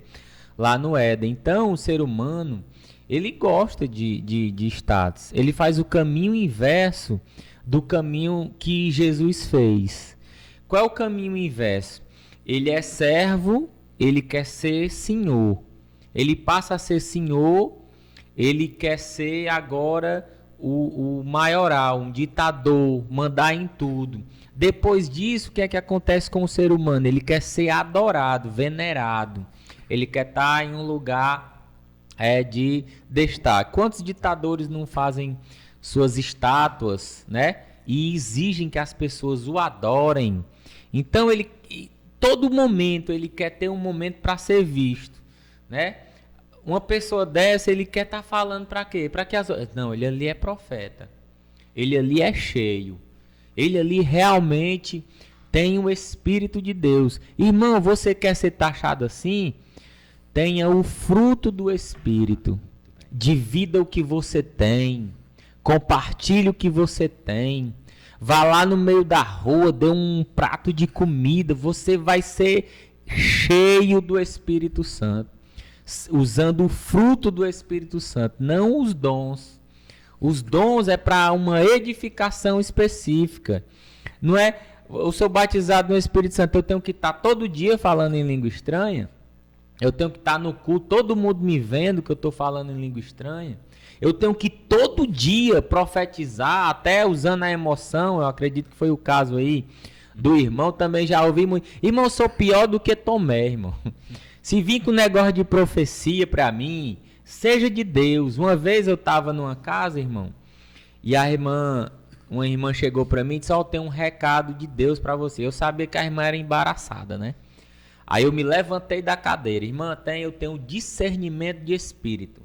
lá no Éden. Então o ser humano, ele gosta de status. Ele faz o caminho inverso do caminho que Jesus fez. Qual é o caminho inverso? Ele é servo, ele quer ser senhor. Ele passa a ser senhor, ele quer ser agora o maioral, um ditador, mandar em tudo. Depois disso, o que é que acontece com o ser humano? Ele quer ser adorado, venerado. Ele quer estar em um lugar de destaque. Quantos ditadores não fazem suas estátuas, né? E exigem que as pessoas o adorem. Então, todo momento, ele quer ter um momento para ser visto, né? Uma pessoa dessa, ele quer estar falando para quê? Para que não, ele ali é profeta. Ele ali é cheio. Ele ali realmente tem o Espírito de Deus. Irmão, você quer ser taxado assim? Tenha o fruto do Espírito. Divida o que você tem. Compartilhe o que você tem. Vá lá no meio da rua, dê um prato de comida. Você vai ser cheio do Espírito Santo. usando o fruto do Espírito Santo, não os dons. Os dons é para uma edificação específica. Não é, eu sou batizado no Espírito Santo, eu tenho que estar todo dia falando em língua estranha. Eu tenho que estar no culto, todo mundo me vendo que eu estou falando em língua estranha. Eu tenho que todo dia profetizar, até usando a emoção. Eu acredito que foi o caso aí do irmão, também já ouvi muito. Irmão, eu sou pior do que Tomé, irmão. Se vir com negócio de profecia para mim, seja de Deus. Uma vez eu estava numa casa, irmão, e uma irmã chegou para mim e disse: ó, tem um recado de Deus para você. Eu sabia que a irmã era embaraçada, né? Aí eu me levantei da cadeira. Irmã, eu tenho discernimento de espírito.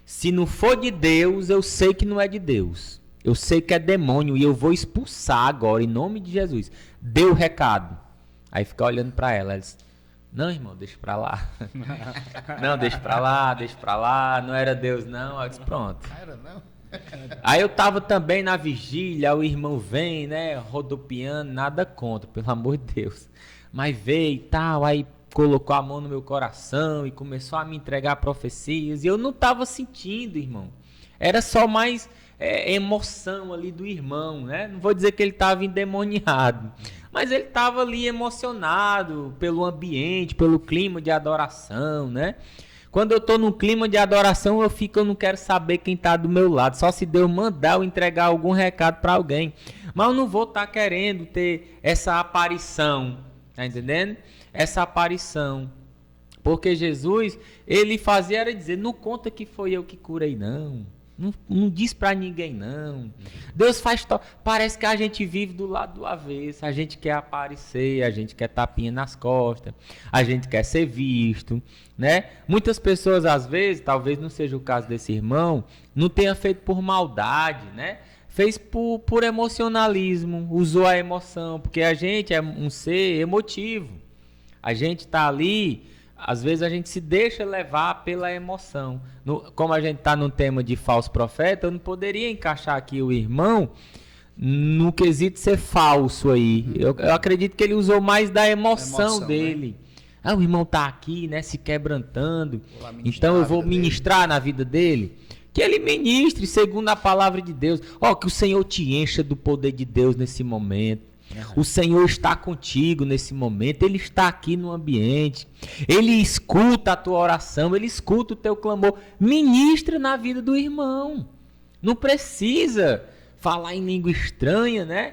Se não for de Deus, eu sei que não é de Deus. Eu sei que é demônio e eu vou expulsar agora, em nome de Jesus. Deu o recado. Aí fica olhando para ela. Ela disse: não, irmão, deixa pra lá. Não, deixa pra lá. Não era Deus, não. Eu disse: pronto. Era, não? Aí eu tava também na vigília, o irmão vem, né, rodopiando, nada contra, pelo amor de Deus. Mas veio e tal, aí colocou a mão no meu coração e começou a me entregar profecias. E eu não tava sentindo, irmão. Era só mais emoção ali do irmão, né? Não vou dizer que ele tava endemoniado, mas ele tava ali emocionado pelo ambiente, pelo clima de adoração, né? Quando eu tô num clima de adoração, eu não quero saber quem tá do meu lado. Só se Deus mandar eu entregar algum recado para alguém. Mas eu não vou estar querendo ter essa aparição, tá entendendo? Essa aparição. Porque Jesus, ele fazia, era dizer: não conta que foi eu que curei, não. Não diz pra ninguém, não. Deus faz... Parece que a gente vive do lado do avesso. A gente quer aparecer, a gente quer tapinha nas costas, a gente quer ser visto, né? Muitas pessoas, às vezes, talvez não seja o caso desse irmão, não tenha feito por maldade, né? Fez por emocionalismo, usou a emoção, porque a gente é um ser emotivo. A gente tá ali... Às vezes a gente se deixa levar pela emoção. Como a gente está num tema de falso profeta, eu não poderia encaixar aqui o irmão no quesito ser falso aí. Eu acredito que ele usou mais da emoção dele. Né? O irmão está aqui, né, se quebrantando. Então eu vou ministrar na vida dele. Que ele ministre segundo a palavra de Deus. Que o Senhor te encha do poder de Deus nesse momento. O Senhor está contigo nesse momento. Ele está aqui no ambiente. Ele escuta a tua oração. Ele escuta o teu clamor. Ministra na vida do irmão. Não precisa falar em língua estranha, né?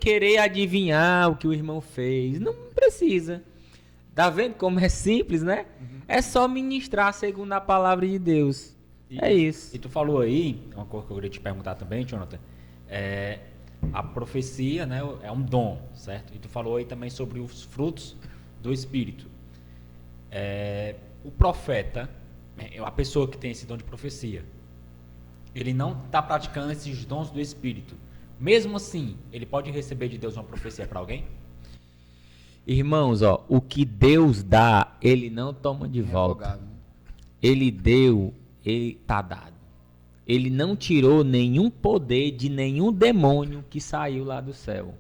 Querer adivinhar o que o irmão fez. Não precisa. Tá vendo como é simples, né? É só ministrar segundo a palavra de Deus. É isso. E tu falou aí, uma coisa que eu queria te perguntar também, Jonathan, a profecia, né, é um dom, certo? E tu falou aí também sobre os frutos do Espírito. O profeta, a pessoa que tem esse dom de profecia, ele não está praticando esses dons do Espírito. Mesmo assim, ele pode receber de Deus uma profecia para alguém? Irmãos, o que Deus dá, ele não toma de volta. Ele deu, ele está dado. Ele não tirou nenhum poder de nenhum demônio que saiu lá do céu.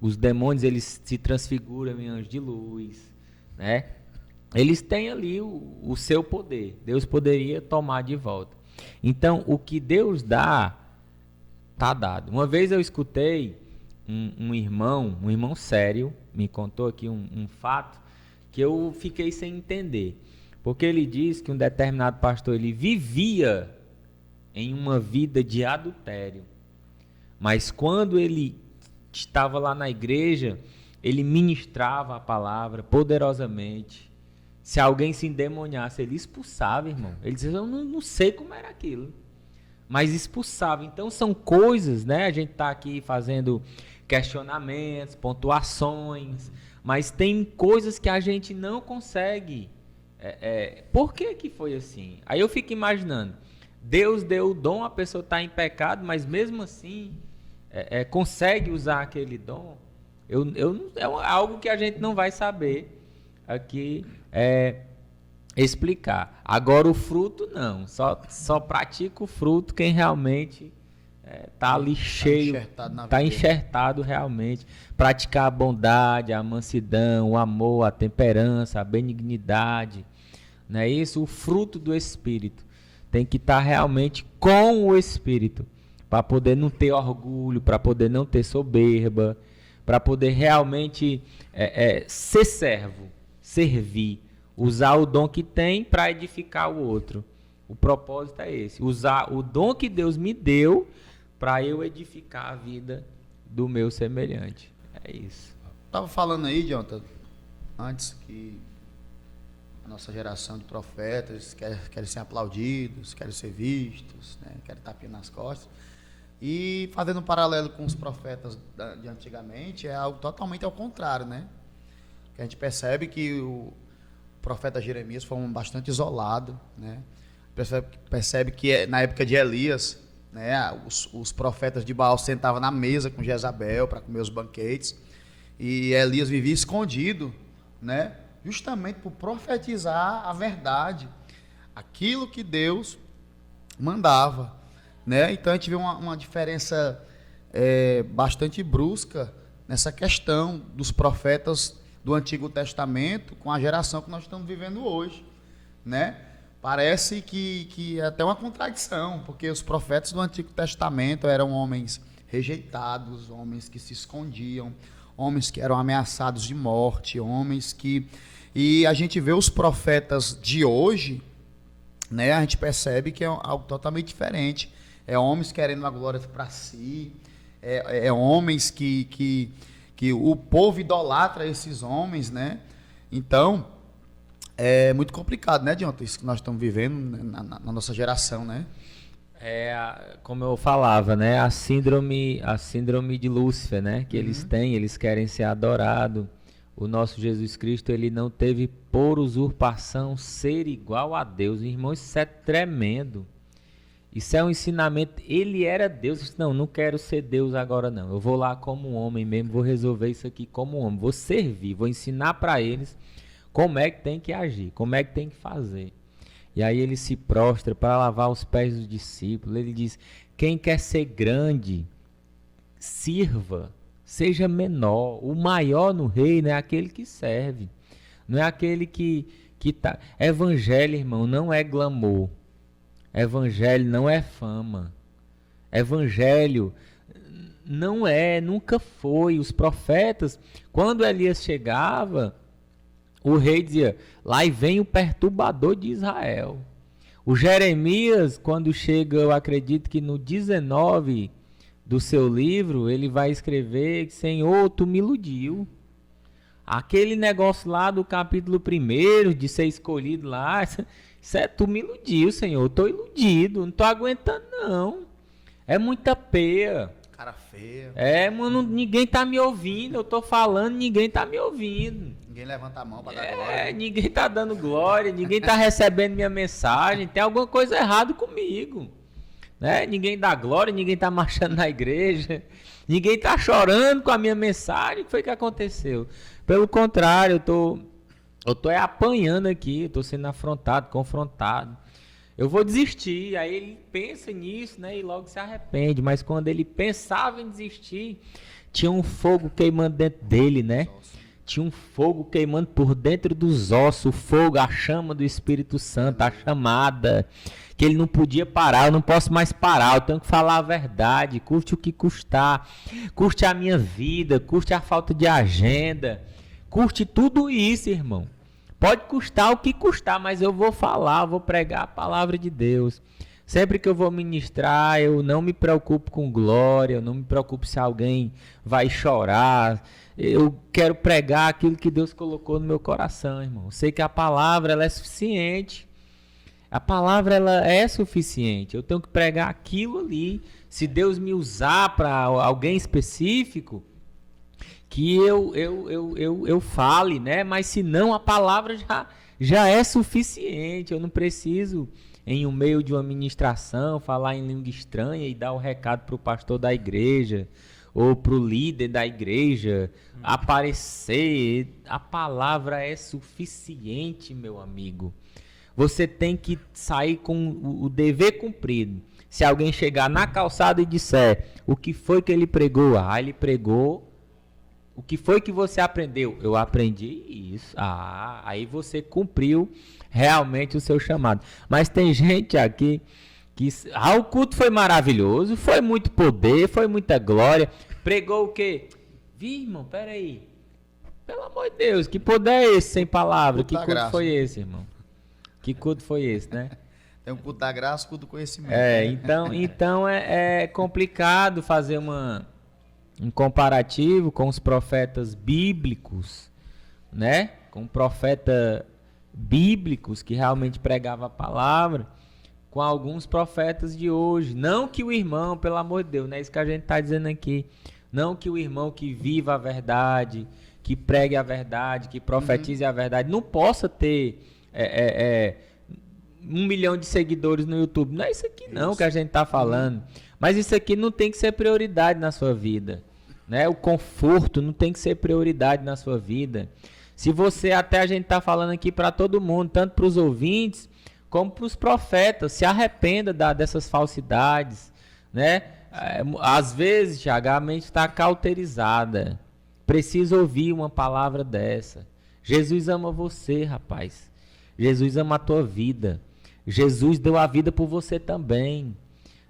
Os demônios, eles se transfiguram em anjos de luz, né? Eles têm ali o seu poder. Deus poderia tomar de volta. Então, o que Deus dá, tá dado. Uma vez eu escutei um irmão sério, me contou aqui um fato que eu fiquei sem entender. Porque ele diz que um determinado pastor, ele vivia em uma vida de adultério. Mas quando ele estava lá na igreja, ele ministrava a palavra poderosamente. Se alguém se endemoniasse, ele expulsava, irmão. Ele dizia: eu não sei como era aquilo. Mas expulsava. Então são coisas, né? A gente está aqui fazendo questionamentos, pontuações, mas tem coisas que a gente não consegue. Por que foi assim? Aí eu fico imaginando. Deus deu o dom, a pessoa está em pecado, mas mesmo assim consegue usar aquele dom. É algo que a gente não vai saber aqui explicar. Agora o fruto não, só pratica o fruto quem realmente está ali cheio, está enxertado realmente. Praticar a bondade, a mansidão, o amor, a temperança, a benignidade, Não é isso? O fruto do Espírito tem que estar realmente com o Espírito, para poder não ter orgulho, para poder não ter soberba, para poder realmente ser servo, servir, usar o dom que tem para edificar o outro. O propósito é esse, usar o dom que Deus me deu para eu edificar a vida do meu semelhante. É isso. Estava falando aí, Jonathan, antes que a nossa geração de profetas querem ser aplaudidos, querem ser vistos, né? Querem tapinha nas costas. E fazendo um paralelo com os profetas de antigamente, é algo totalmente ao contrário, né? Que a gente percebe que o profeta Jeremias foi bastante isolado, né? Percebe que na época de Elias, né, os profetas de Baal sentavam na mesa com Jezabel para comer os banquetes, e Elias vivia escondido, né, justamente por profetizar a verdade, aquilo que Deus mandava, né? Então a gente vê uma diferença bastante brusca nessa questão dos profetas do Antigo Testamento com a geração que nós estamos vivendo hoje, né? Parece que é até uma contradição, porque os profetas do Antigo Testamento eram homens rejeitados, homens que se escondiam, homens que eram ameaçados de morte, homens que... E a gente vê os profetas de hoje, né? A gente percebe que é algo totalmente diferente. É homens querendo a glória para si, homens que o povo idolatra esses homens, né? Então, é muito complicado, né, Jonathan, isso que nós estamos vivendo na nossa geração, né? Como eu falava, né, a síndrome de Lúcifer, né, que eles têm, eles querem ser adorados. O nosso Jesus Cristo, ele não teve por usurpação ser igual a Deus. Irmão, isso é tremendo. Isso é um ensinamento. Ele era Deus. Disse, não quero ser Deus agora não. Eu vou lá como um homem mesmo, vou resolver isso aqui como um homem. Vou servir, vou ensinar para eles como é que tem que agir, como é que tem que fazer. E aí ele se prostra para lavar os pés dos discípulos. Ele diz, quem quer ser grande, sirva. Seja menor. O maior no reino é aquele que serve. Não é aquele que tá... Evangelho, irmão, não é glamour. Evangelho não é fama. Evangelho nunca foi. Os profetas, quando Elias chegava, o rei dizia, lá vem o perturbador de Israel. O Jeremias, quando chega, eu acredito que no 19 do seu livro, ele vai escrever, Senhor, tu me iludiu. Aquele negócio lá do capítulo 1, de ser escolhido lá, tu me iludiu, Senhor, eu tô iludido, não tô aguentando não. É muita peia. Cara feia. Mano, ninguém tá me ouvindo, eu tô falando, ninguém tá me ouvindo. Ninguém levanta a mão para dar glória. Ninguém tá dando glória, ninguém tá recebendo minha mensagem, tem alguma coisa errada comigo. Né? Ninguém dá glória, ninguém tá marchando na igreja, ninguém tá chorando com a minha mensagem. O que foi que aconteceu? Pelo contrário, eu tô apanhando aqui, eu tô sendo afrontado, confrontado. Eu vou desistir. Aí ele pensa nisso, né? E logo se arrepende. Mas quando ele pensava em desistir, tinha um fogo queimando dentro dele, né? Tinha um fogo queimando por dentro dos ossos, o fogo, a chama do Espírito Santo, a chamada, que ele não podia parar. Eu não posso mais parar, eu tenho que falar a verdade, custe o que custar, custe a minha vida, custe a falta de agenda, custe tudo isso, irmão. Pode custar o que custar, mas eu vou falar, vou pregar a palavra de Deus. Sempre que eu vou ministrar, eu não me preocupo com glória, eu não me preocupo se alguém vai chorar. Eu quero pregar aquilo que Deus colocou no meu coração, irmão. Eu sei que a palavra ela é suficiente. A palavra ela é suficiente. Eu tenho que pregar aquilo ali. Se Deus me usar para alguém específico, que eu fale, né? Mas se não, a palavra já é suficiente. Eu não preciso, em um meio de uma ministração, falar em língua estranha e dar o recado para o pastor da igreja ou para o líder da igreja aparecer. A palavra é suficiente, meu amigo. Você tem que sair com o dever cumprido. Se alguém chegar na calçada e disser o que foi que ele pregou, ele pregou. O que foi que você aprendeu? Eu aprendi isso. Aí você cumpriu realmente o seu chamado. Mas tem gente aqui que o culto foi maravilhoso, foi muito poder, foi muita glória. Pregou o quê? Irmão, peraí. Pelo amor de Deus, que poder é esse sem palavra? Que culto foi esse, irmão? Que culto foi esse, né? Tem o culto da graça, o culto do conhecimento. Então é complicado fazer um comparativo com os profetas bíblicos, né? Com profeta bíblicos que realmente pregava a palavra, com alguns profetas de hoje. Não que o irmão, pelo amor de Deus, não é isso que a gente está dizendo aqui. Não que o irmão que viva a verdade, que pregue a verdade, que profetize a verdade, não possa ter 1 milhão de seguidores no YouTube. Não é isso aqui não que a gente está falando. Mas isso aqui não tem que ser prioridade na sua vida, né? O conforto não tem que ser prioridade na sua vida. Se você, até a gente está falando aqui para todo mundo, tanto para os ouvintes como para os profetas, se arrependa dessas falsidades, né? Às vezes, Thiago, a mente está cauterizada. Precisa ouvir uma palavra dessa. Jesus ama você, rapaz. Jesus ama a tua vida. Jesus deu a vida por você também.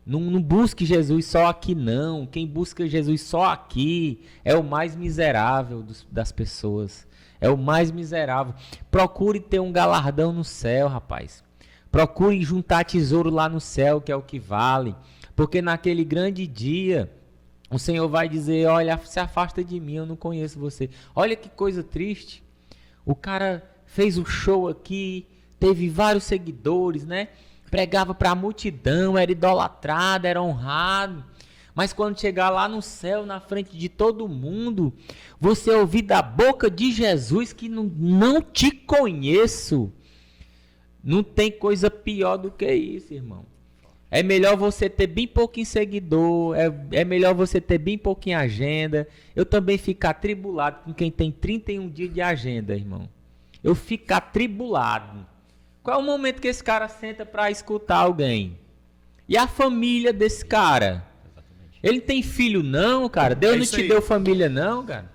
Não busque Jesus só aqui, não. Quem busca Jesus só aqui é o mais miserável das pessoas. É o mais miserável. Procure ter um galardão no céu, rapaz. Procure juntar tesouro lá no céu, que é o que vale. Porque naquele grande dia, o Senhor vai dizer, olha, se afasta de mim, eu não conheço você. Olha que coisa triste. O cara fez o show aqui, teve vários seguidores, né? Pregava para a multidão, era idolatrado, era honrado. Mas quando chegar lá no céu, na frente de todo mundo, você ouvir da boca de Jesus que não te conheço. Não tem coisa pior do que isso, irmão. É melhor você ter bem pouquinho seguidor, é melhor você ter bem pouquinho agenda. Eu também fico atribulado com quem tem 31 dias de agenda, irmão. Eu fico atribulado. Qual é o momento que esse cara senta para escutar alguém? E a família desse cara? Exatamente. Ele tem filho não, cara? Deus não te deu família não, cara?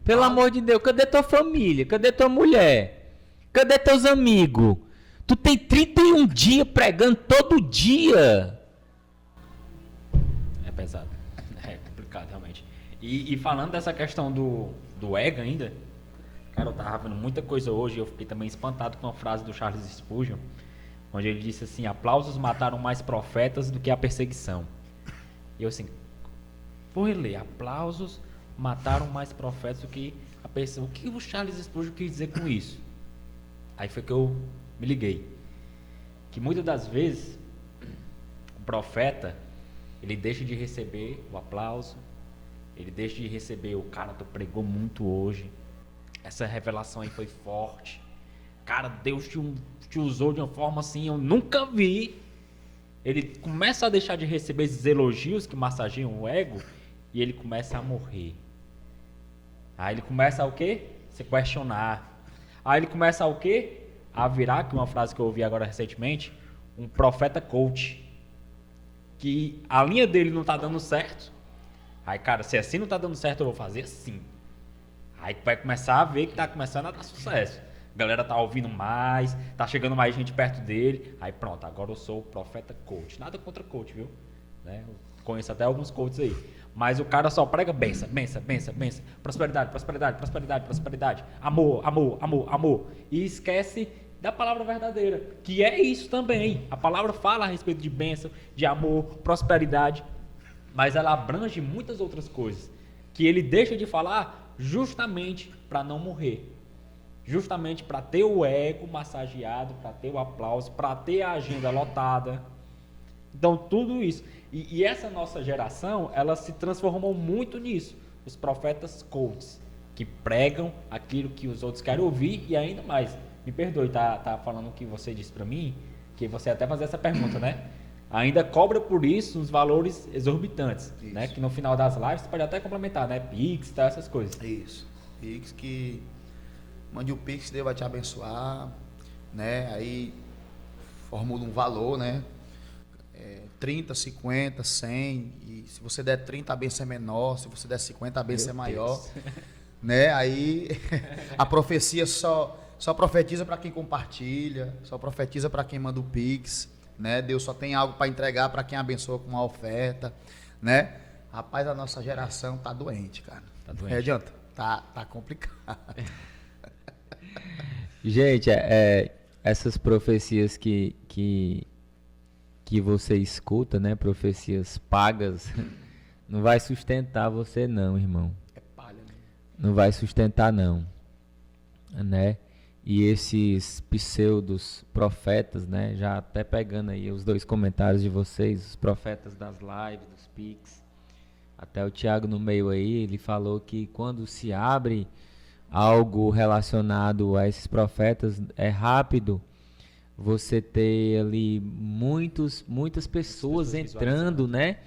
Pelo amor de Deus, cadê tua família? Cadê tua mulher? Cadê teus amigos? Tu tem 31 dias pregando todo dia. É pesado. É complicado, realmente. E falando dessa questão do ego ainda, cara, eu tava vendo muita coisa hoje e eu fiquei também espantado com a frase do Charles Spurgeon, onde ele disse assim, aplausos mataram mais profetas do que a perseguição. E eu assim, vou reler, aplausos mataram mais profetas do que a perseguição. O que o Charles Spurgeon quis dizer com isso? Aí foi que eu me liguei. Que muitas das vezes, o profeta, ele deixa de receber o aplauso, ele deixa de receber o cara, tu pregou muito hoje, essa revelação aí foi forte, cara, Deus te usou de uma forma assim, eu nunca vi. Ele começa a deixar de receber esses elogios que massageiam o ego, e ele começa a morrer. Aí ele começa a o quê? Se questionar. Aí ele começa a o quê? A virar, que é uma frase que eu ouvi agora recentemente, um profeta coach. Que a linha dele não tá dando certo. Aí, cara, se assim não tá dando certo, eu vou fazer assim. Aí vai começar a ver que tá começando a dar sucesso. A galera tá ouvindo mais, tá chegando mais gente perto dele. Aí pronto, agora eu sou o profeta coach. Nada contra coach, viu? Né? Eu conheço até alguns coaches aí. Mas o cara só prega benção, benção, benção, benção. Prosperidade, prosperidade, prosperidade, prosperidade. Amor, amor, amor, amor. E esquece da palavra verdadeira, que é isso também. A palavra fala a respeito de bênção, de amor, prosperidade, mas ela abrange muitas outras coisas que ele deixa de falar justamente para não morrer, justamente para ter o ego massageado, para ter o aplauso, para ter a agenda lotada. Então tudo isso, e essa nossa geração, ela se transformou muito nisso, os profetas coaches, que pregam aquilo que os outros querem ouvir e ainda mais. Me perdoe, tá falando o que você disse para mim, que você até fazia essa pergunta, né? Ainda cobra por isso uns valores exorbitantes, isso, né? Que no final das lives você pode até complementar, né? Pix, tá, essas coisas. Isso. Pix, que mande o Pix, Deus vai te abençoar, né? Aí formula um valor, né? 30, 50, 100, e se você der 30 a benção é menor, se você der 50 a benção é maior, né? Aí a profecia só só profetiza para quem compartilha, só profetiza para quem manda o Pix, né? Deus só tem algo para entregar para quem abençoa com uma oferta, né? Rapaz, a nossa geração tá doente, cara. Tá doente. Não adianta. Tá complicado. Gente, essas profecias que você escuta, né? Profecias pagas, não vai sustentar você não, irmão. É palha, né? Não vai sustentar não, né? E esses pseudos profetas, né? Já até pegando aí os 2 comentários de vocês, os profetas das lives, dos Pix. Até o Thiago no meio aí, ele falou que quando se abre algo relacionado a esses profetas, é rápido você ter ali muitas pessoas entrando, né?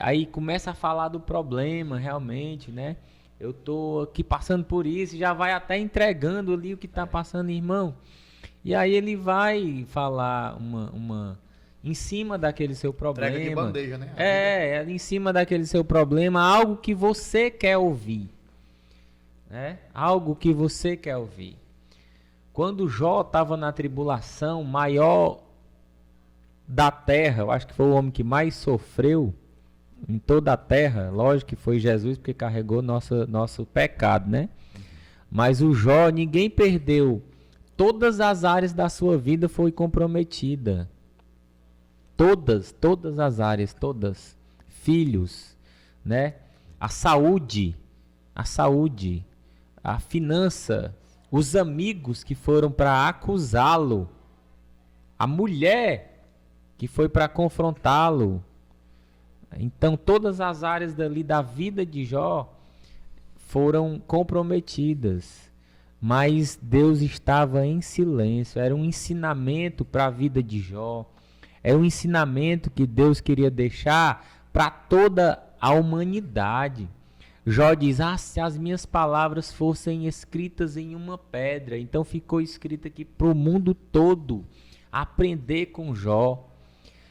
Aí começa a falar do problema realmente, né? Eu tô aqui passando por isso, já vai até entregando ali o que tá passando, irmão. E aí ele vai falar uma em cima daquele seu problema. Entrega de bandeja, né? Em cima daquele seu problema, algo que você quer ouvir. Né? Algo que você quer ouvir. Quando Jó estava na tribulação maior da terra, eu acho que foi o homem que mais sofreu em toda a terra, lógico que foi Jesus, porque carregou nosso pecado, né? Mas o Jó, ninguém perdeu. Todas as áreas da sua vida foi comprometida. Todas as áreas, todas. Filhos, né? A saúde, a finança, os amigos que foram para acusá-lo, a mulher que foi para confrontá-lo. Então todas as áreas dali da vida de Jó foram comprometidas, mas Deus estava em silêncio. Era um ensinamento para a vida de Jó, era um ensinamento que Deus queria deixar para toda a humanidade. Jó diz, se as minhas palavras fossem escritas em uma pedra, então ficou escrito aqui para o mundo todo, aprender com Jó.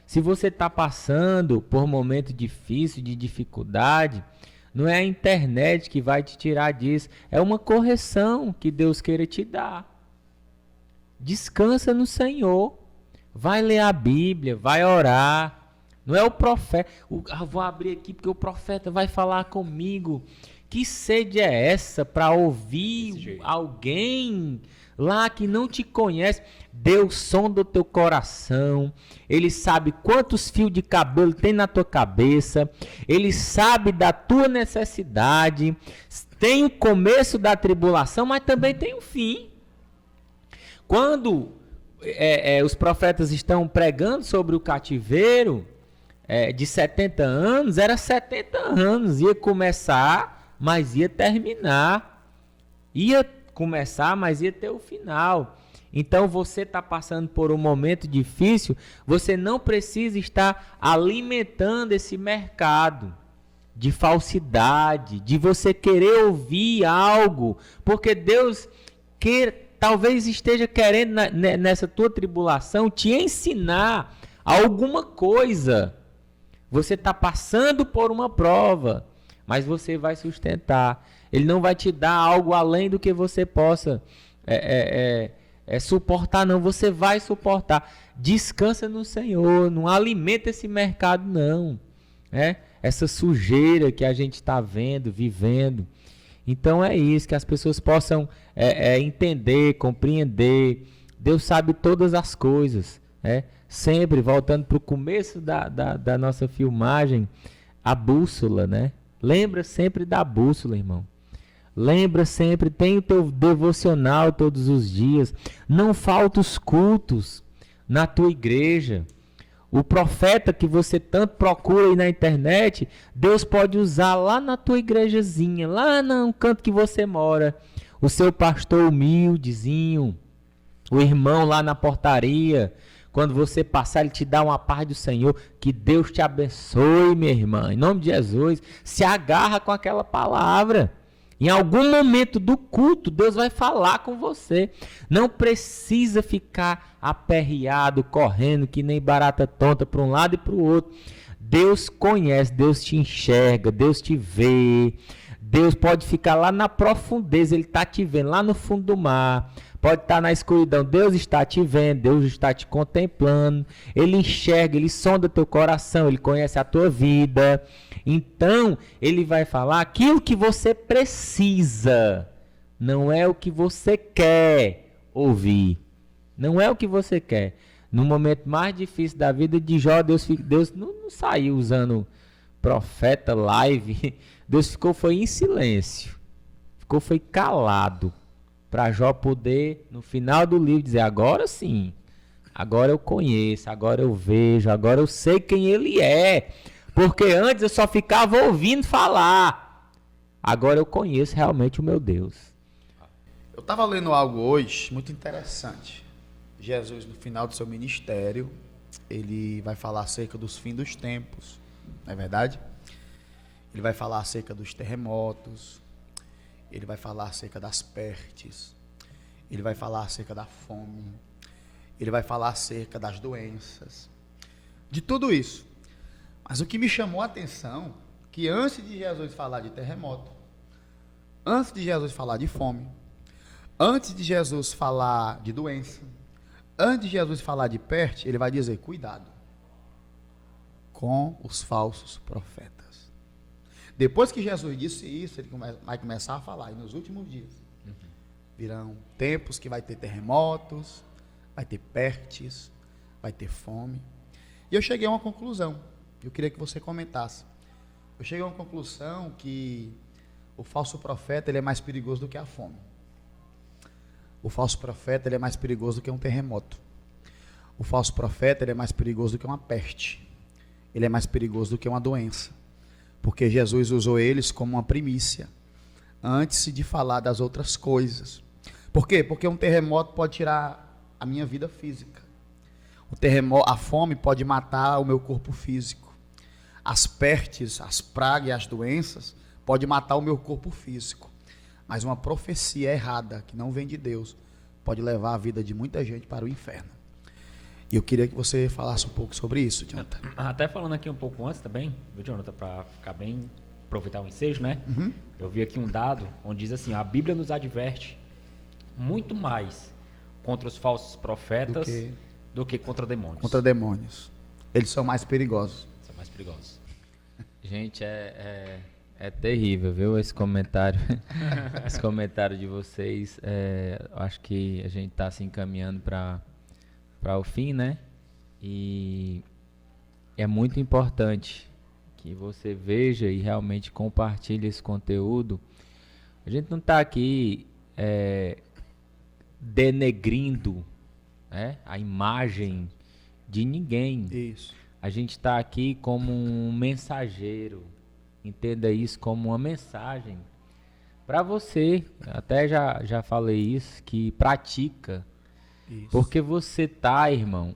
Se você está passando por um momento difícil, de dificuldade, não é a internet que vai te tirar disso, é uma correção que Deus queira te dar. Descansa no Senhor, vai ler a Bíblia, vai orar. Não é o profeta, vou abrir aqui porque o profeta vai falar comigo. Que sede é essa para ouvir alguém lá que não te conhece? Deus sonda o teu coração, Ele sabe quantos fios de cabelo tem na tua cabeça, Ele sabe da tua necessidade, tem o começo da tribulação, mas também tem o fim. Quando os profetas estão pregando sobre o cativeiro de 70 anos, era 70 anos, ia começar, mas ia terminar, ia começar, mas ia ter o final. Então você está passando por um momento difícil, você não precisa estar alimentando esse mercado de falsidade, de você querer ouvir algo, porque Deus talvez esteja querendo nessa tua tribulação te ensinar alguma coisa. Você está passando por uma prova, mas você vai sustentar. Ele não vai te dar algo além do que você possa suportar, não. Você vai suportar. Descansa no Senhor, não alimenta esse mercado, não. Essa sujeira que a gente está vendo, vivendo. Então é isso, que as pessoas possam entender, compreender. Deus sabe todas as coisas. Sempre voltando para o começo da nossa filmagem, a bússola, né? Lembra sempre da bússola, irmão. Lembra sempre, tem o teu devocional todos os dias. Não falta os cultos na tua igreja. O profeta que você tanto procura aí na internet, Deus pode usar lá na tua igrejazinha, lá no canto que você mora. O seu pastor humildezinho, o irmão lá na portaria. Quando você passar, ele te dá uma paz do Senhor. Que Deus te abençoe, minha irmã. Em nome de Jesus, se agarra com aquela palavra. Em algum momento do culto, Deus vai falar com você. Não precisa ficar aperreado, correndo, que nem barata tonta para um lado e para o outro. Deus conhece, Deus te enxerga, Deus te vê. Deus pode ficar lá na profundeza, Ele está te vendo, lá no fundo do mar. Pode estar na escuridão, Deus está te vendo, Deus está te contemplando. Ele enxerga, Ele sonda teu coração, Ele conhece a tua vida. Então, Ele vai falar aquilo que você precisa. Não é o que você quer ouvir. Não é o que você quer. No momento mais difícil da vida de Jó, Deus não saiu usando profeta, live. Deus foi em silêncio. Foi calado. Para Jó poder, no final do livro, dizer, agora sim. Agora eu conheço, agora eu vejo, agora eu sei quem ele é. Porque antes eu só ficava ouvindo falar. Agora eu conheço realmente o meu Deus. Eu estava lendo algo hoje muito interessante. Jesus, no final do seu ministério, ele vai falar acerca dos fins dos tempos, não é verdade? Ele vai falar acerca dos terremotos, ele vai falar acerca das pestes, ele vai falar acerca da fome, ele vai falar acerca das doenças, de tudo isso. Mas o que me chamou a atenção, que antes de Jesus falar de terremoto, antes de Jesus falar de fome, antes de Jesus falar de doença, antes de Jesus falar de peste, ele vai dizer, cuidado com os falsos profetas. Depois que Jesus disse isso, ele vai começar a falar, e nos últimos dias, virão tempos que vai ter terremotos, vai ter pestes, vai ter fome. E eu cheguei a uma conclusão, eu queria que você comentasse. Eu cheguei a uma conclusão que o falso profeta, ele é mais perigoso do que a fome. O falso profeta, ele é mais perigoso do que um terremoto. O falso profeta, ele é mais perigoso do que uma peste. Ele é mais perigoso do que uma doença. Porque Jesus usou eles como uma primícia, antes de falar das outras coisas. Por quê? Porque um terremoto pode tirar a minha vida física. A fome pode matar o meu corpo físico. As pestes, as pragas e as doenças podem matar o meu corpo físico. Mas uma profecia errada, que não vem de Deus, pode levar a vida de muita gente para o inferno. E eu queria que você falasse um pouco sobre isso, Jonathan. Até falando aqui um pouco antes também, viu, Jonathan, para ficar bem, aproveitar o ensejo, né? Uhum. Eu vi aqui um dado onde diz assim, a Bíblia nos adverte muito mais contra os falsos profetas do que contra demônios. Contra demônios. Eles são mais perigosos. São mais perigosos. Gente, é terrível, viu, esse comentário. Esse comentário de vocês. Acho que a gente está se encaminhando para o fim, né? E é muito importante que você veja e realmente compartilhe esse conteúdo. A gente não está aqui denegrindo, né, a imagem de ninguém. Isso. A gente está aqui como um mensageiro. Entenda isso como uma mensagem para você. Até já falei isso, que pratica. Isso. Porque você tá, irmão,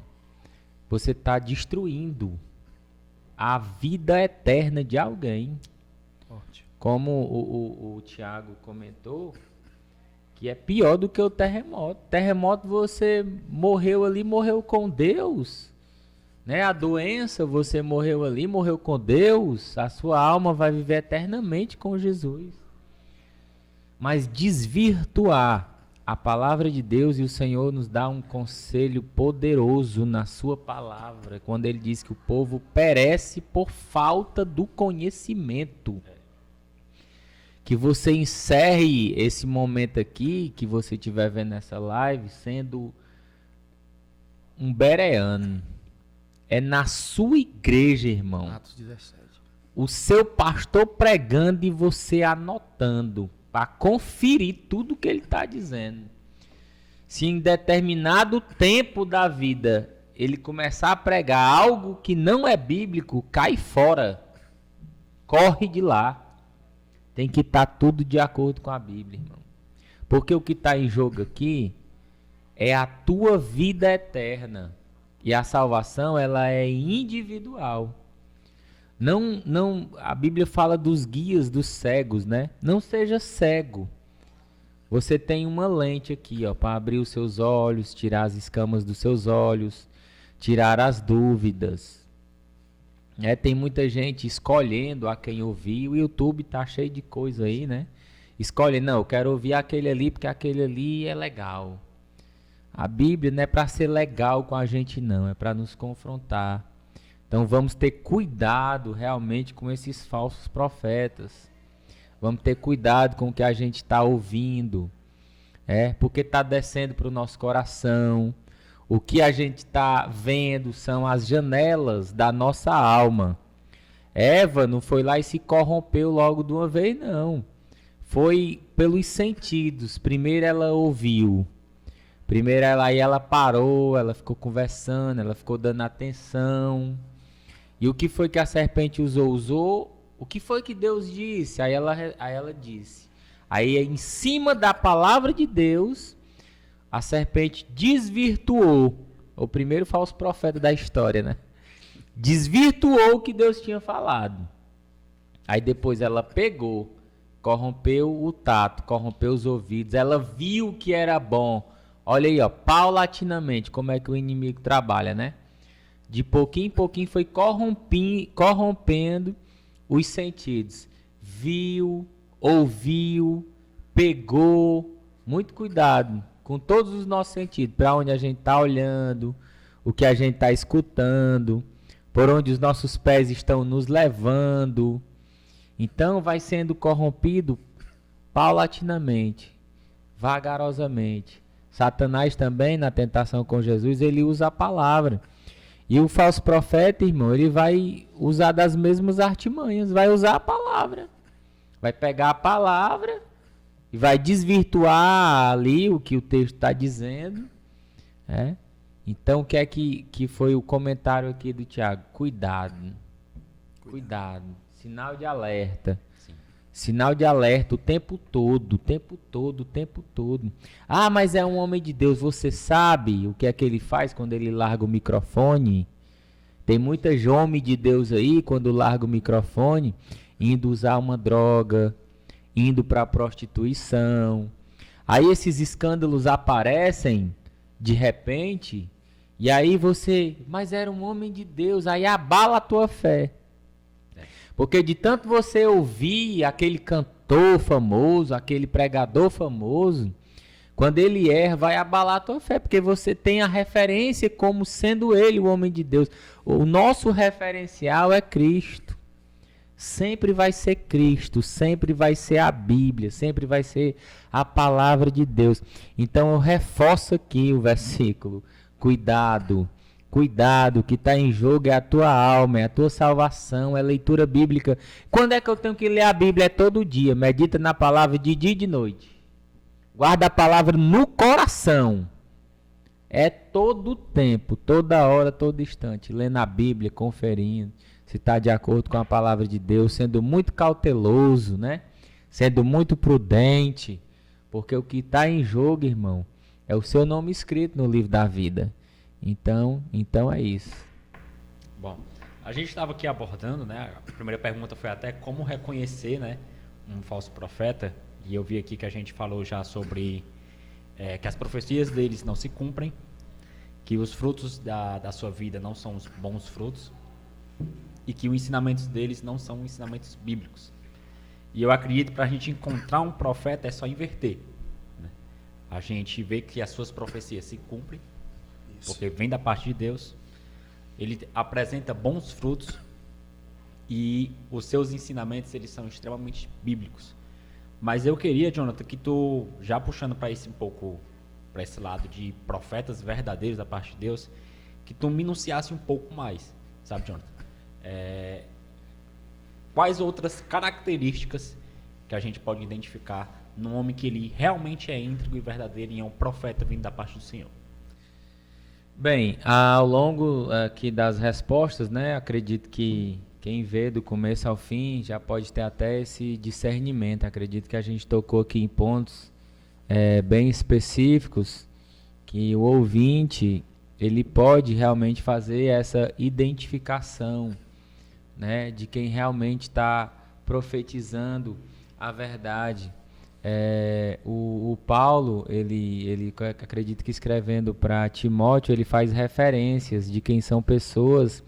você tá destruindo a vida eterna de alguém. Ótimo. Como o Tiago comentou, que é pior do que o terremoto. Terremoto, você morreu ali, morreu com Deus. Né? A doença, você morreu ali, morreu com Deus. A sua alma vai viver eternamente com Jesus. Mas desvirtuar a palavra de Deus, e o Senhor nos dá um conselho poderoso na sua palavra, quando ele diz que o povo perece por falta do conhecimento. Que você encerre esse momento aqui, que você estiver vendo essa live, sendo um bereano. É na sua igreja, irmão. Atos 17. O seu pastor pregando e você anotando, para conferir tudo que ele está dizendo. Se em determinado tempo da vida ele começar a pregar algo que não é bíblico, cai fora. Corre de lá. Tem que estar tudo de acordo com a Bíblia, irmão. Porque o que está em jogo aqui é a tua vida eterna. E a salvação, ela é individual. Não, a Bíblia fala dos guias, dos cegos, né? Não seja cego. Você tem uma lente aqui, ó, para abrir os seus olhos, tirar as escamas dos seus olhos, tirar as dúvidas. Tem muita gente escolhendo a quem ouvir. O YouTube tá cheio de coisa aí, né? Escolhe, não, eu quero ouvir aquele ali porque aquele ali é legal. A Bíblia não é para ser legal com a gente, não. É para nos confrontar. Então vamos ter cuidado realmente com esses falsos profetas. Vamos ter cuidado com o que a gente está ouvindo. Porque está descendo para o nosso coração. O que a gente está vendo são as janelas da nossa alma. Eva não foi lá e se corrompeu logo de uma vez, não. Foi pelos sentidos. Primeiro ela ouviu. Primeiro ela parou, ela ficou conversando, ela ficou dando atenção. E o que foi que a serpente usou? Usou o que foi que Deus disse? Aí ela disse. Aí em cima da palavra de Deus, a serpente desvirtuou. O primeiro falso profeta da história, né? Desvirtuou o que Deus tinha falado. Aí depois ela pegou, corrompeu o tato, corrompeu os ouvidos. Ela viu que era bom. Olha aí, ó, paulatinamente, como é que o inimigo trabalha, né? De pouquinho em pouquinho foi corrompendo os sentidos. Viu, ouviu, pegou. Muito cuidado com todos os nossos sentidos. Para onde a gente está olhando, o que a gente está escutando, por onde os nossos pés estão nos levando. Então vai sendo corrompido paulatinamente, vagarosamente. Satanás também, na tentação com Jesus, ele usa a palavra. E o falso profeta, irmão, ele vai usar das mesmas artimanhas, vai usar a palavra. Vai pegar a palavra e vai desvirtuar ali o que o texto está dizendo. Então, o que é que foi o comentário aqui do Tiago? Cuidado. Sinal de alerta. Sinal de alerta o tempo todo. Ah, mas é um homem de Deus. Você sabe o que é que ele faz quando ele larga o microfone? Tem muita homem de Deus aí, quando larga o microfone, indo usar uma droga, indo para a prostituição. Aí esses escândalos aparecem de repente, e aí mas era um homem de Deus, aí abala a tua fé. Porque de tanto você ouvir aquele cantor famoso, aquele pregador famoso, quando ele erra, vai abalar a tua fé, porque você tem a referência como sendo ele o homem de Deus. O nosso referencial é Cristo. Sempre vai ser Cristo, sempre vai ser a Bíblia, sempre vai ser a palavra de Deus. Então eu reforço aqui o versículo. Cuidado, o que está em jogo é a tua alma, é a tua salvação, é leitura bíblica. Quando é que eu tenho que ler a Bíblia? É todo dia. Medita na palavra de dia e de noite. Guarda a palavra no coração. É todo tempo, toda hora, todo instante. Lendo a Bíblia, conferindo se está de acordo com a palavra de Deus, sendo muito cauteloso, né? Sendo muito prudente. Porque o que está em jogo, irmão, é o seu nome escrito no livro da vida. Então é isso. Bom, a gente estava aqui abordando, né? A primeira pergunta foi até como reconhecer, né, um falso profeta. E eu vi aqui que a gente falou já sobre que as profecias deles não se cumprem, que os frutos da sua vida não são os bons frutos e que os ensinamentos deles não são ensinamentos bíblicos. E eu acredito que para a gente encontrar um profeta é só inverter, né? A gente vê que as suas profecias se cumprem, porque vem da parte de Deus, ele apresenta bons frutos e os seus ensinamentos eles são extremamente bíblicos. Mas eu queria, Jonathan, que tu, já puxando para esse um pouco, para esse lado de profetas verdadeiros da parte de Deus, que tu minuciasse um pouco mais, sabe, Jonathan? Quais outras características que a gente pode identificar num homem que ele realmente é íntegro e verdadeiro e é um profeta vindo da parte do Senhor? Bem, ao longo aqui das respostas, né, acredito que quem vê do começo ao fim já pode ter até esse discernimento. Acredito que a gente tocou aqui em pontos bem específicos que o ouvinte ele pode realmente fazer essa identificação, né, de quem realmente está profetizando a verdade. O Paulo, ele acredito que escrevendo para Timóteo, ele faz referências de quem são pessoas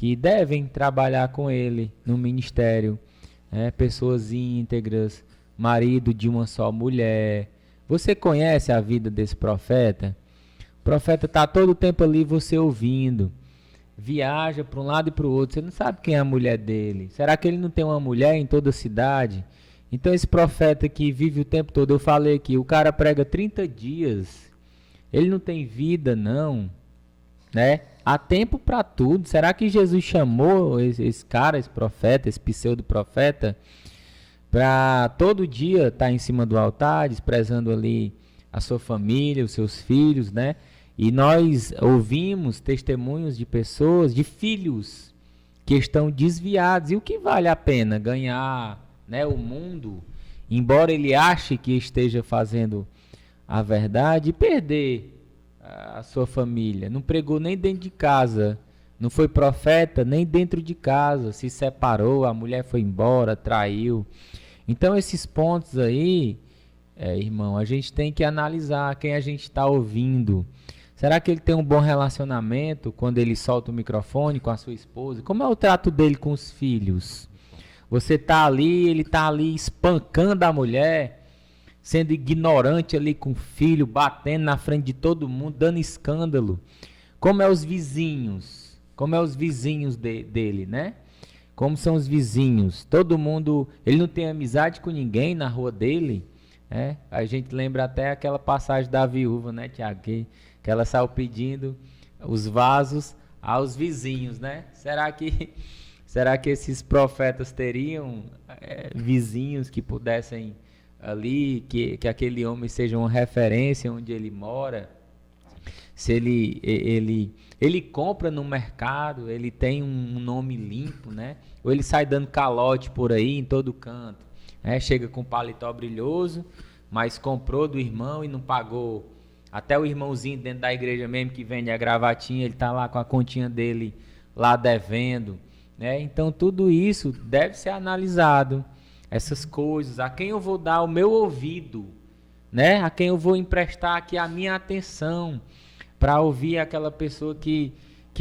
que devem trabalhar com ele no ministério, pessoas íntegras, marido de uma só mulher. Você conhece a vida desse profeta? O profeta está todo o tempo ali, você ouvindo, viaja para um lado e para o outro, você não sabe quem é a mulher dele. Será que ele não tem uma mulher em toda a cidade? Então esse profeta que vive o tempo todo, eu falei aqui, o cara prega 30 dias, ele não tem vida não, né? Há tempo para tudo. Será que Jesus chamou esse cara, esse profeta, esse pseudo-profeta, para todo dia estar em cima do altar, desprezando ali a sua família, os seus filhos, né? E nós ouvimos testemunhos de pessoas, de filhos, que estão desviados. E o que vale a pena ganhar, né, o mundo, embora ele ache que esteja fazendo a verdade, e perder a sua família? Não pregou nem dentro de casa, não foi profeta nem dentro de casa, se separou, a mulher foi embora, traiu. Então esses pontos aí, irmão, a gente tem que analisar quem a gente está ouvindo. Será que ele tem um bom relacionamento quando ele solta o microfone com a sua esposa? Como é o trato dele com os filhos? Você tá ali, ele tá ali espancando a mulher, sendo ignorante ali com o filho, batendo na frente de todo mundo, dando escândalo. Como é os vizinhos? Como é os vizinhos dele, né? Como são os vizinhos? Todo mundo, ele não tem amizade com ninguém na rua dele, né? A gente lembra até aquela passagem da viúva, né, Tiago? Que ela saiu pedindo os vasos aos vizinhos, né? Será que esses profetas teriam vizinhos que pudessem ali, que aquele homem seja uma referência onde ele mora? Se ele compra no mercado, ele tem um nome limpo, né? Ou ele sai dando calote por aí em todo canto, né? Chega com paletó brilhoso, mas comprou do irmão e não pagou. Até o irmãozinho dentro da igreja mesmo que vende a gravatinha, ele tá lá com a continha dele lá devendo, né? Então tudo isso deve ser analisado, essas coisas, a quem eu vou dar o meu ouvido, né? A quem eu vou emprestar aqui a minha atenção para ouvir aquela pessoa que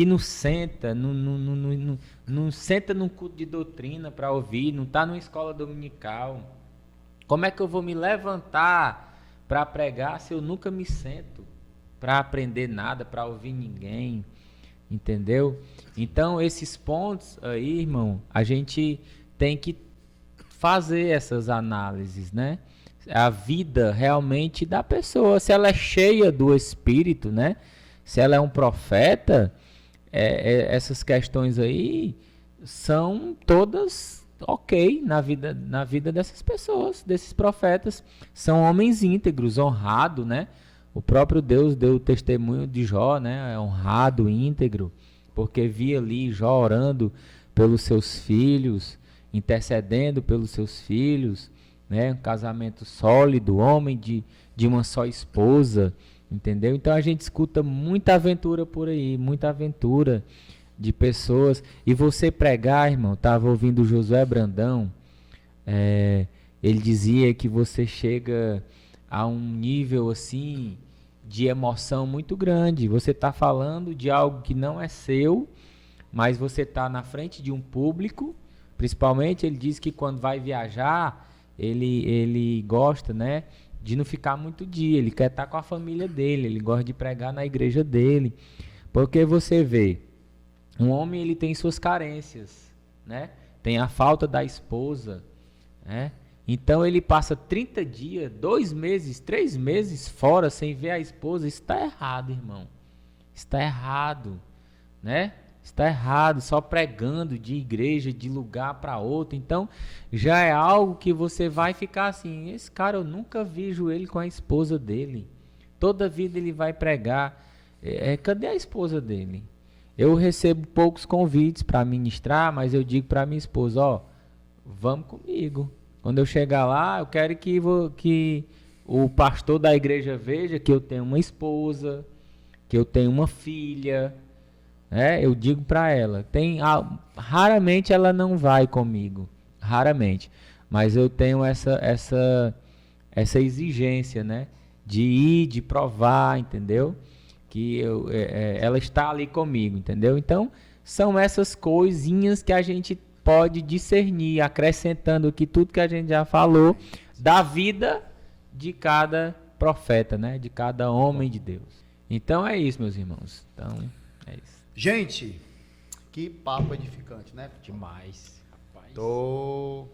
não senta, não senta num culto de doutrina para ouvir, não está numa escola dominical. Como é que eu vou me levantar para pregar se eu nunca me sento para aprender nada, para ouvir ninguém? Entendeu? Então esses pontos aí, irmão, a gente tem que fazer essas análises, né? A vida realmente da pessoa, se ela é cheia do Espírito, né? Se ela é um profeta, essas questões aí são todas ok na vida dessas pessoas, desses profetas. São homens íntegros, honrados, né? O próprio Deus deu o testemunho de Jó, né? É honrado, íntegro, porque via ali Jó orando pelos seus filhos, intercedendo pelos seus filhos, né? Um casamento sólido, homem de uma só esposa, entendeu? Então a gente escuta muita aventura por aí, muita aventura de pessoas. E você pregar, irmão, estava ouvindo o Josué Brandão, ele dizia que você chega a um nível assim de emoção muito grande. Você está falando de algo que não é seu, mas você está na frente de um público. Principalmente ele diz que quando vai viajar, ele gosta, né, de não ficar muito dia, ele quer estar com a família dele, ele gosta de pregar na igreja dele. Porque você vê, um homem ele tem suas carências, né? Tem a falta da esposa, né? Então ele passa 30 dias, 2 meses, 3 meses fora sem ver a esposa. Isso está errado, irmão. Está errado, né? Está errado, só pregando de igreja, de lugar para outro. Então, já é algo que você vai ficar assim, esse cara eu nunca vejo ele com a esposa dele. Toda vida ele vai pregar. Cadê a esposa dele? Eu recebo poucos convites para ministrar, mas eu digo para minha esposa, ó, vamos comigo. Quando eu chegar lá, eu quero que o pastor da igreja veja que eu tenho uma esposa, que eu tenho uma filha. Eu digo para ela, raramente ela não vai comigo, raramente, mas eu tenho essa exigência, né, de ir, de provar, entendeu, que ela está ali comigo, entendeu? Então são essas coisinhas que a gente pode discernir, acrescentando aqui tudo que a gente já falou da vida de cada profeta, né? De cada homem de Deus. Então é isso, meus irmãos. Então é isso. Gente, que papo edificante, né? Demais, rapaz. Tô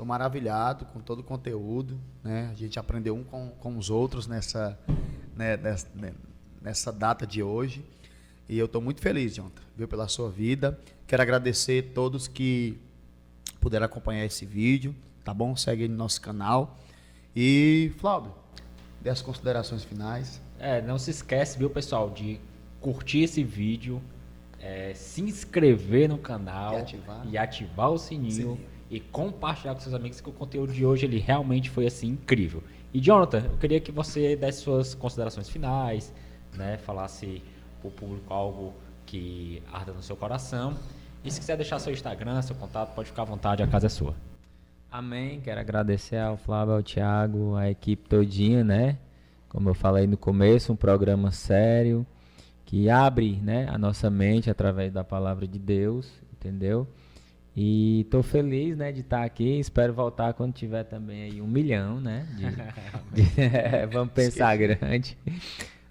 maravilhado com todo o conteúdo, né? A gente aprendeu um com os outros nessa data de hoje. E eu estou muito feliz, Jonathan, viu, pela sua vida. Quero agradecer a todos que puderam acompanhar esse vídeo, tá bom? Segue aí no nosso canal. E, Flávio, dê as considerações finais. Não se esquece, viu, pessoal, de curtir esse vídeo, se inscrever no canal e ativar o sininho e compartilhar com seus amigos, que o conteúdo de hoje ele realmente foi assim incrível. E Jonathan, eu queria que você desse suas considerações finais, né, falasse para o público algo que arda no seu coração. E se quiser deixar seu Instagram, seu contato, pode ficar à vontade, a casa é sua. Amém. Quero agradecer ao Flávio, ao Thiago, a equipe todinha, né? Como eu falei no começo, um programa sério que abre, né, a nossa mente através da palavra de Deus, entendeu? E tô feliz, né, de estar aqui. Espero voltar quando tiver também aí 1 milhão, né? Vamos pensar grande.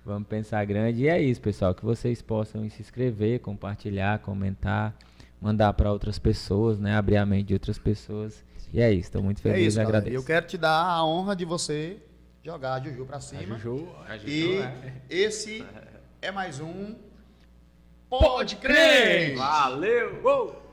Vamos pensar grande. E é isso, pessoal. Que vocês possam se inscrever, compartilhar, comentar, mandar para outras pessoas, né? Abrir a mente de outras pessoas. E é isso. Estou muito feliz e agradeço. Eu quero te dar a honra de você jogar a Juju para cima. A Juju, e esse é mais um Pode Crer! Valeu! Uou!